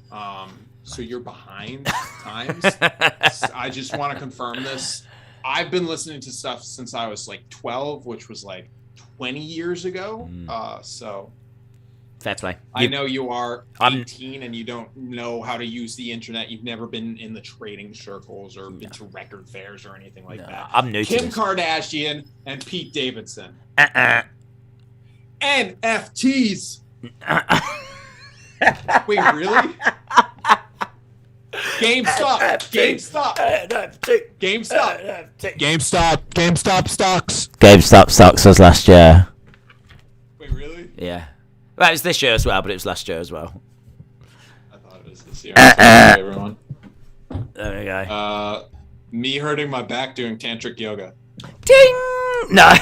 So you're behind times. I just want to confirm this. I've been listening to stuff since I was like 12, which was like 20 years ago. So fair play. I know you are 18 and you don't know how to use the internet. You've never been in the trading circles or been to record fairs or anything like that. I'm new to Kim this. Kardashian and Pete Davidson. NFTs. Wait, really? GameStop. GameStop. GameStop. GameStop stocks. GameStop stocks was last year. Wait, really? Yeah. Well, it was this year as well, but it was last year as well. I thought it was this year. Sorry, everyone. There we go. Me hurting my back doing tantric yoga. Ding! No.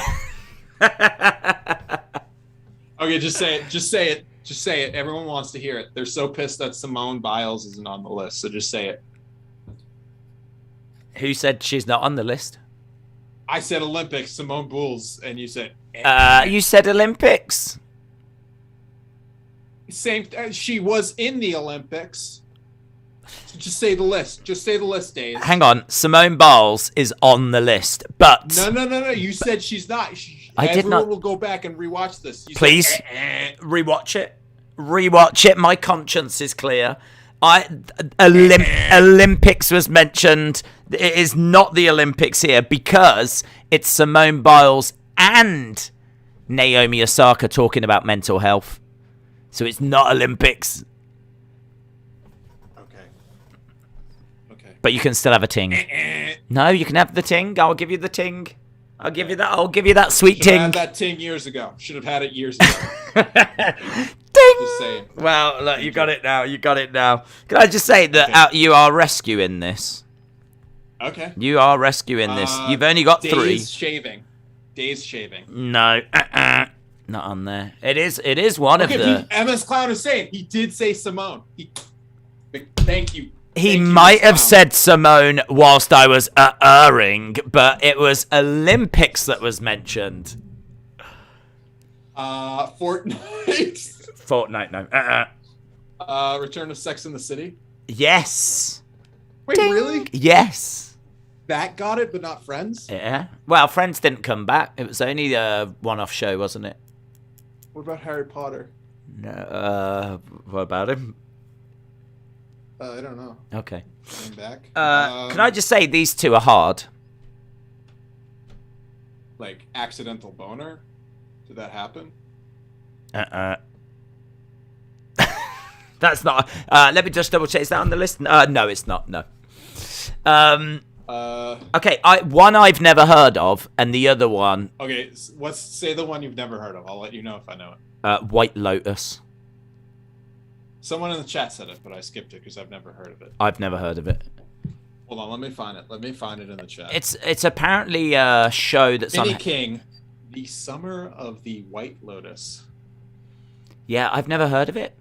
Okay, just say it. Just say it. Just say it. Everyone wants to hear it. They're so pissed that Simone Biles isn't on the list, so just say it. Who said she's not on the list? I said Olympics, Simone Biles, and you said... You said Olympics. Same. She was in the Olympics. So just say the list. Just say the list, Dave. Hang on. Simone Biles is on the list, but... No. You said she's not. I did not. Everyone will go back and rewatch this. You Please, said, rewatch it. Rewatch it. My conscience is clear. Olympics was mentioned. It is not the Olympics here because it's Simone Biles and Naomi Osaka talking about mental health. So it's not Olympics. Okay. But you can still have a ting. No, you can have the ting. I'll give you the ting. I'll give you that. I'll give you that sweet ting. Should have had that ting years ago. Should have had it years ago. Ding! Just saying. Well, look, you got it now. You got it now. Can I just say that you are rescuing this? Okay. You are rescuing this. You've only got 3. Days shaving. No, not on there. It is one of the. MS Clown is saying he did say Simone. Thank you. He might have said Simone whilst I was erring, but it was Olympics that was mentioned. Fortnite, no. Return of Sex in the City. Yes. Wait, Ding. really? Yes. That got it, but not Friends? Yeah. Well, Friends didn't come back. It was only a one-off show, wasn't it? What about Harry Potter? No. What about him? I don't know. Okay. Came back. Can I just say these 2 are hard? Like accidental boner? Did that happen? That's not. Let me just double check. Is that on the list? No, it's not. No. Okay. One I've never heard of, and the other one. Okay. Let's say the one you've never heard of. I'll let you know if I know it. White Lotus. Someone in the chat said it, but I skipped it because I've never heard of it. I've never heard of it. Hold on, let me find it. Let me find it in the chat. It's apparently a show that's Minnie on. King, The Summer of the White Lotus. Yeah, I've never heard of it.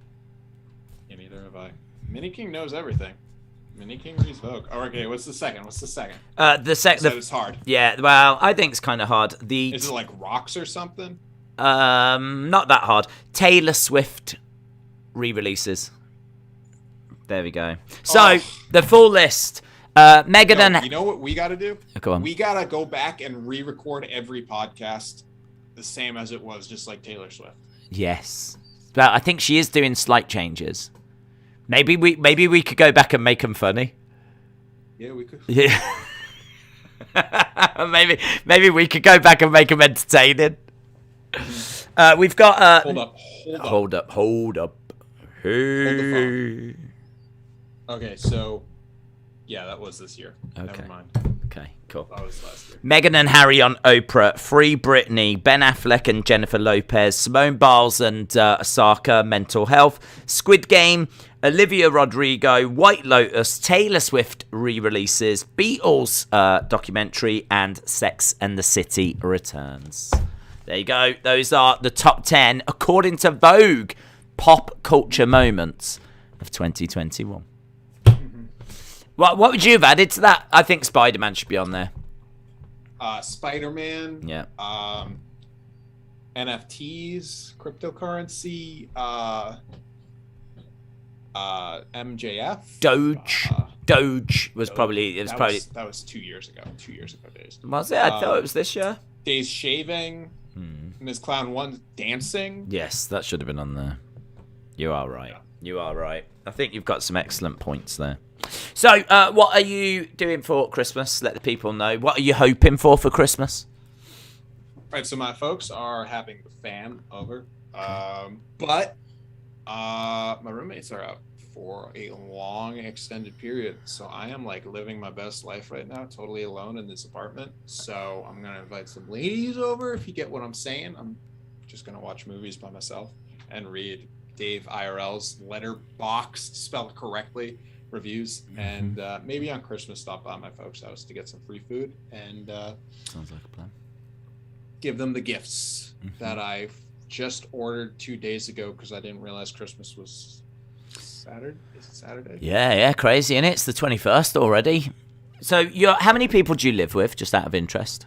Yeah, neither have I. Minnie King knows everything. Minnie King reads Vogue. Oh, okay, what's the second? The second. It's hard. Yeah, well, I think it's kind of hard. Is it like Rocks or something? Not that hard. Taylor Swift re-releases. There we go. So the full list. Megan and you know what we got to do? Go on. We got to go back and re-record every podcast the same as it was, just like Taylor Swift. Yes, but I think she is doing slight changes. Maybe we could go back and make them funny. Yeah, we could. Yeah. maybe we could go back and make them entertaining. We've got. Hold up. Hey. Okay, so yeah, that was this year. Okay. Never mind. Okay, cool. That was last year. Meghan and Harry on Oprah, Free Britney, Ben Affleck and Jennifer Lopez, Simone Biles and Osaka, Mental Health, Squid Game, Olivia Rodrigo, White Lotus, Taylor Swift re-releases, Beatles documentary, and Sex and the City returns. There you go. Those are the top 10, according to Vogue, pop culture moments of 2021. What would you have added to that? I think Spider-Man should be on there. Spider-Man. Yeah. NFTs, cryptocurrency, MJF. Doge was probably. That was 2 years ago. 2 years ago, Days. Was it? I thought it was this year. Days shaving. Ms. Clown 1 dancing. Yes, that should have been on there. You are right. Yeah. You are right. I think you've got some excellent points there. So, what are you doing for Christmas? Let the people know. What are you hoping for Christmas? Right, so my folks are having the fam over. But My roommates are out for a long extended period, so I am like living my best life right now, totally alone in this apartment. So I'm gonna invite some ladies over, if you get what I'm saying. I'm just gonna watch movies by myself and read Dave IRL's Letterboxd, spelled correctly, reviews, and maybe on Christmas stop by my folks' house to get some free food and sounds like a plan. Give them the gifts that I've just ordered 2 days ago because I didn't realize Christmas was Saturday. Is it Saturday? Yeah, crazy, and it's the 21st already. So how many people do you live with, just out of interest?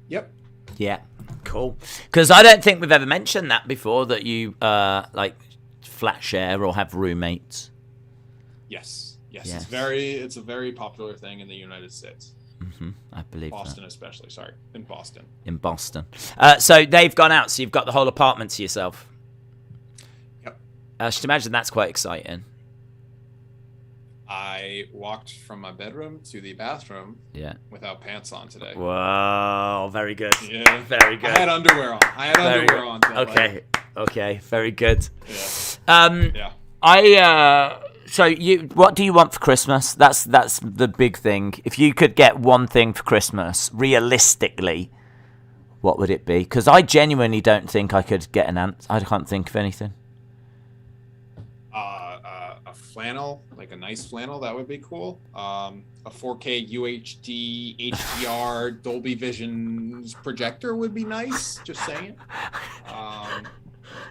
Yep. Yeah, cool. Because I don't think we've ever mentioned that before, that you like flat share or have roommates. Yes. It's a very popular thing in the United States. I believe Boston that. especially. Sorry, in Boston. So they've gone out, so you've got the whole apartment to yourself. Yep. I should imagine that's quite exciting. I walked from my bedroom to the bathroom without pants on today. Wow, very good. Yeah, very good. I had underwear on. Okay, very good. Yeah. So what do you want for Christmas? That's the big thing. If you could get one thing for Christmas, realistically, what would it be? Because I genuinely don't think I could get an answer. I can't think of anything. A flannel, like a nice flannel, that would be cool. A 4K UHD HDR Dolby Vision projector would be nice. Just saying.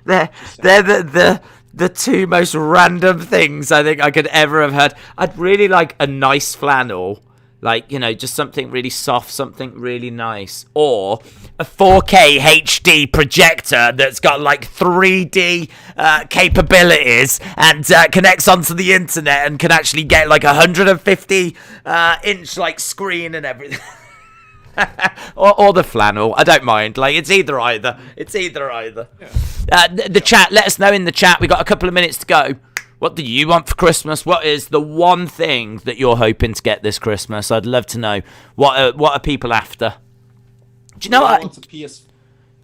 They're the two most random things I think I could ever have heard. I'd really like a nice flannel, like, just something really soft, something really nice, or a 4K HD projector that's got like 3D capabilities and connects onto the internet and can actually get like 150 inch like screen and everything. or the flannel. I don't mind. Like, it's either either. Yeah. The chat, let us know in the chat. We got a couple of minutes to go. What do you want for Christmas? What is the one thing that you're hoping to get this Christmas? I'd love to know. What are people after? Do you know what?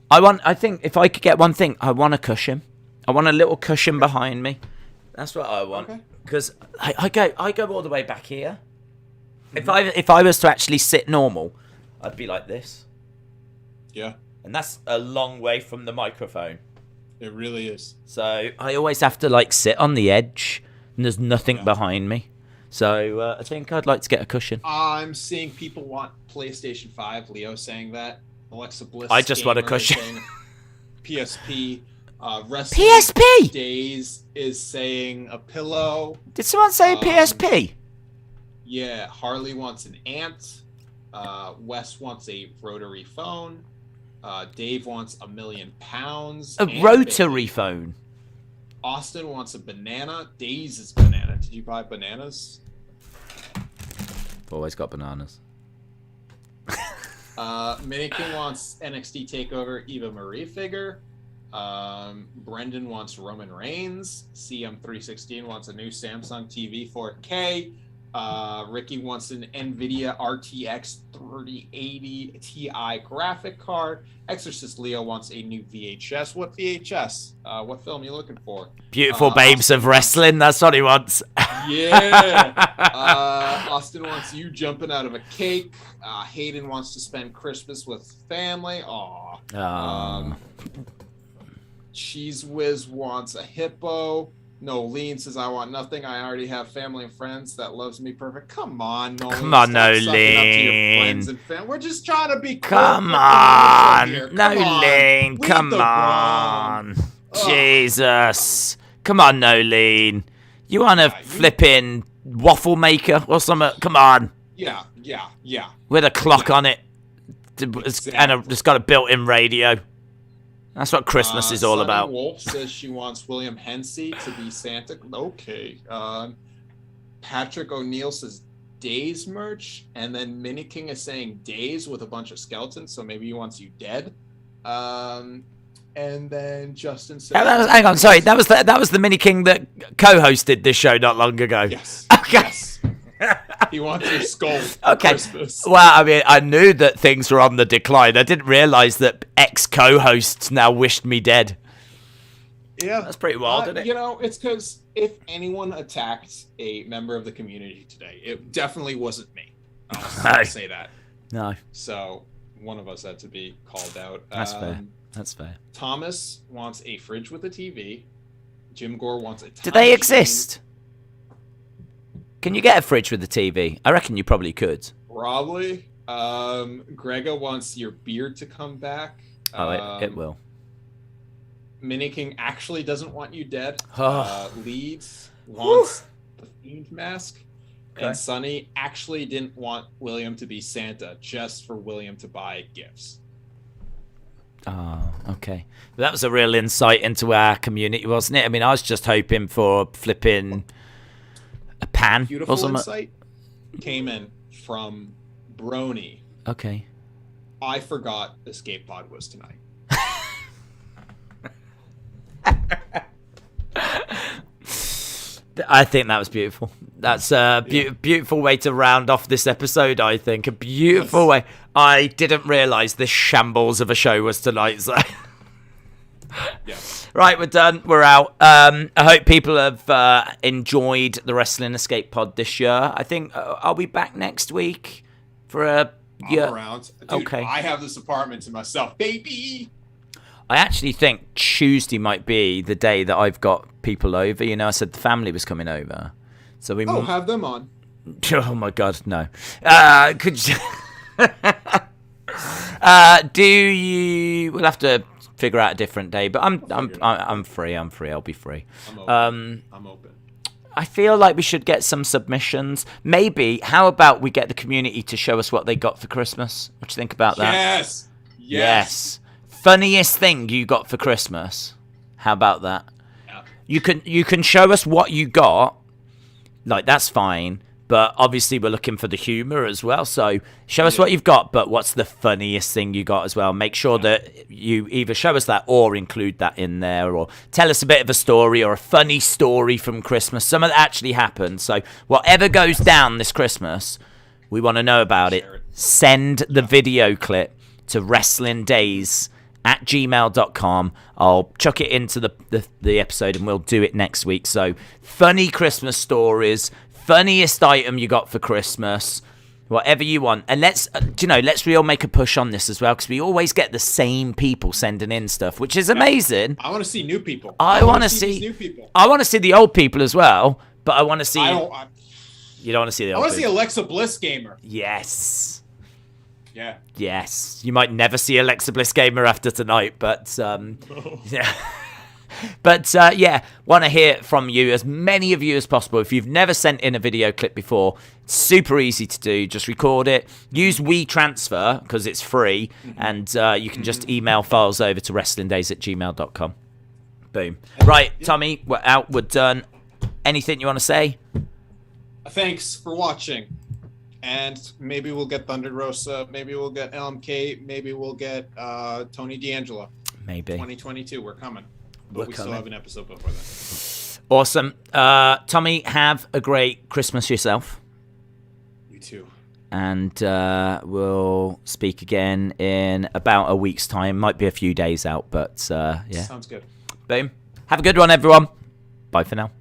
I think if I could get one thing, I want a cushion. I want a little cushion behind me. That's what I want. Because I go all the way back here. If I was to actually sit normal, I'd be like this. Yeah. And that's a long way from the microphone. It really is. So I always have to like sit on the edge and there's nothing behind me. So I think I'd like to get a cushion. I'm seeing people want PlayStation 5. Leo saying that. Alexa Bliss. I just want a cushion. PSP. Wrestling PSP! Days is saying a pillow. Did someone say PSP? Yeah. Harley wants an ant. Wes wants a rotary phone. Dave wants £1 million. A rotary phone. Austin wants a banana. Days' banana. Did you buy bananas? Always got bananas. Minikin wants NXT TakeOver Eva Marie figure. Brendan wants Roman Reigns. CM316 wants a new Samsung TV 4K. Ricky wants an NVIDIA RTX 3080 Ti graphic card. Exorcist Leo wants a new VHS. What VHS? What film are you looking for? Beautiful Babes of Wrestling. That's what he wants. Yeah. Austin wants you jumping out of a cake. Hayden wants to spend Christmas with family. Aw. Cheese Whiz wants a hippo. Nolene says, I want nothing. I already have family and friends that loves me perfect. Come on, Nolene. Come on, Nolene. We're just trying to be cool. Come on, Nolene. Come on. Jesus. Come on, Nolene. You want a flipping waffle maker or something? Come on. Yeah. With a clock on it. And it's got a built-in radio. That's what Christmas is all about. Wolf says she wants William Hensey to be Santa. Okay. Patrick O'Neill says Days merch, and then Mini King is saying Days with a bunch of skeletons, so maybe he wants you dead. And then Justin says, hang on, sorry, that was the Mini King that co-hosted this show not long ago. Yes. Okay. Yes. He wants your skull. Okay. Christmas. Well, I mean, I knew that things were on the decline. I didn't realize that ex-co-hosts now wished me dead. Yeah, that's pretty wild, isn't it? You know, it's because if anyone attacked a member of the community today, it definitely wasn't me. I'll say that. No. So one of us had to be called out. That's fair. That's fair. Thomas wants a fridge with a TV. Jim Gore wants a. Do they exist? Can you get a fridge with a TV? I reckon you probably could. Probably. Grega wants your beard to come back. Oh, it will. Mini King actually doesn't want you dead. Oh. Leeds wants the Fiend mask. Okay. And Sonny actually didn't want William to be Santa, just for William to buy gifts. Oh, okay. Well, that was a real insight into our community, wasn't it? I mean, I was just hoping for flipping a pan. Beautiful insight came in from Brony. Okay. I forgot Escape Pod was tonight. I think that was beautiful. That's a beautiful way to round off this episode, I think. A beautiful way. I didn't realise this shambles of a show was tonight. So. Right, we're done. We're out. I hope people have enjoyed the Wrestling Escape Pod this year. I think, are we back next week for a... I'm around. Dude, okay. I have this apartment to myself, baby. I actually think Tuesday might be the day that I've got people over. You know, I said the family was coming over. So we have them on. Oh my God, no. Could you... do you... We'll have to figure out a different day, but I'm free. I'll be free. I'm open. I feel like we should get some submissions. Maybe, how about we get the community to show us what they got for Christmas? What do you think about that? Yes. Funniest thing you got for Christmas. How about that? Yeah. You can show us what you got. Like, that's fine. But obviously we're looking for the humor as well. So show us what you've got, but what's the funniest thing you got as well? Make sure that you either show us that or include that in there, or tell us a bit of a story or a funny story from Christmas. Something that actually happened. So whatever goes down this Christmas, we want to know about it. Send the video clip to wrestlingdays@gmail.com. I'll chuck it into the episode and we'll do it next week. So funny Christmas stories, funniest item you got for Christmas, whatever you want. And let's all make a push on this as well, because we always get the same people sending in stuff, which is amazing. I want to see new people. I want to see new people. I want to see the old people as well, but I want to see. You don't want to see the old people. I want to see Alexa Bliss gamer. Yes. Yeah. Yes. You might never see Alexa Bliss gamer after tonight, but yeah. But want to hear from you, as many of you as possible. If you've never sent in a video clip before, it's super easy to do. Just record it. Use WeTransfer because it's free, and you can just email files over to wrestlingdays@gmail.com. Boom. Right, Tommy, we're out. We're done. Anything you want to say? Thanks for watching. And maybe we'll get Thunder Rosa. Maybe we'll get LMK. Maybe we'll get Tony D'Angelo. Maybe. 2022, we're coming. But we still have an episode before that. Awesome. Tommy, have a great Christmas yourself. You too. And we'll speak again in about a week's time. Might be a few days out, but yeah. Sounds good. Boom. Have a good one, everyone. Bye for now.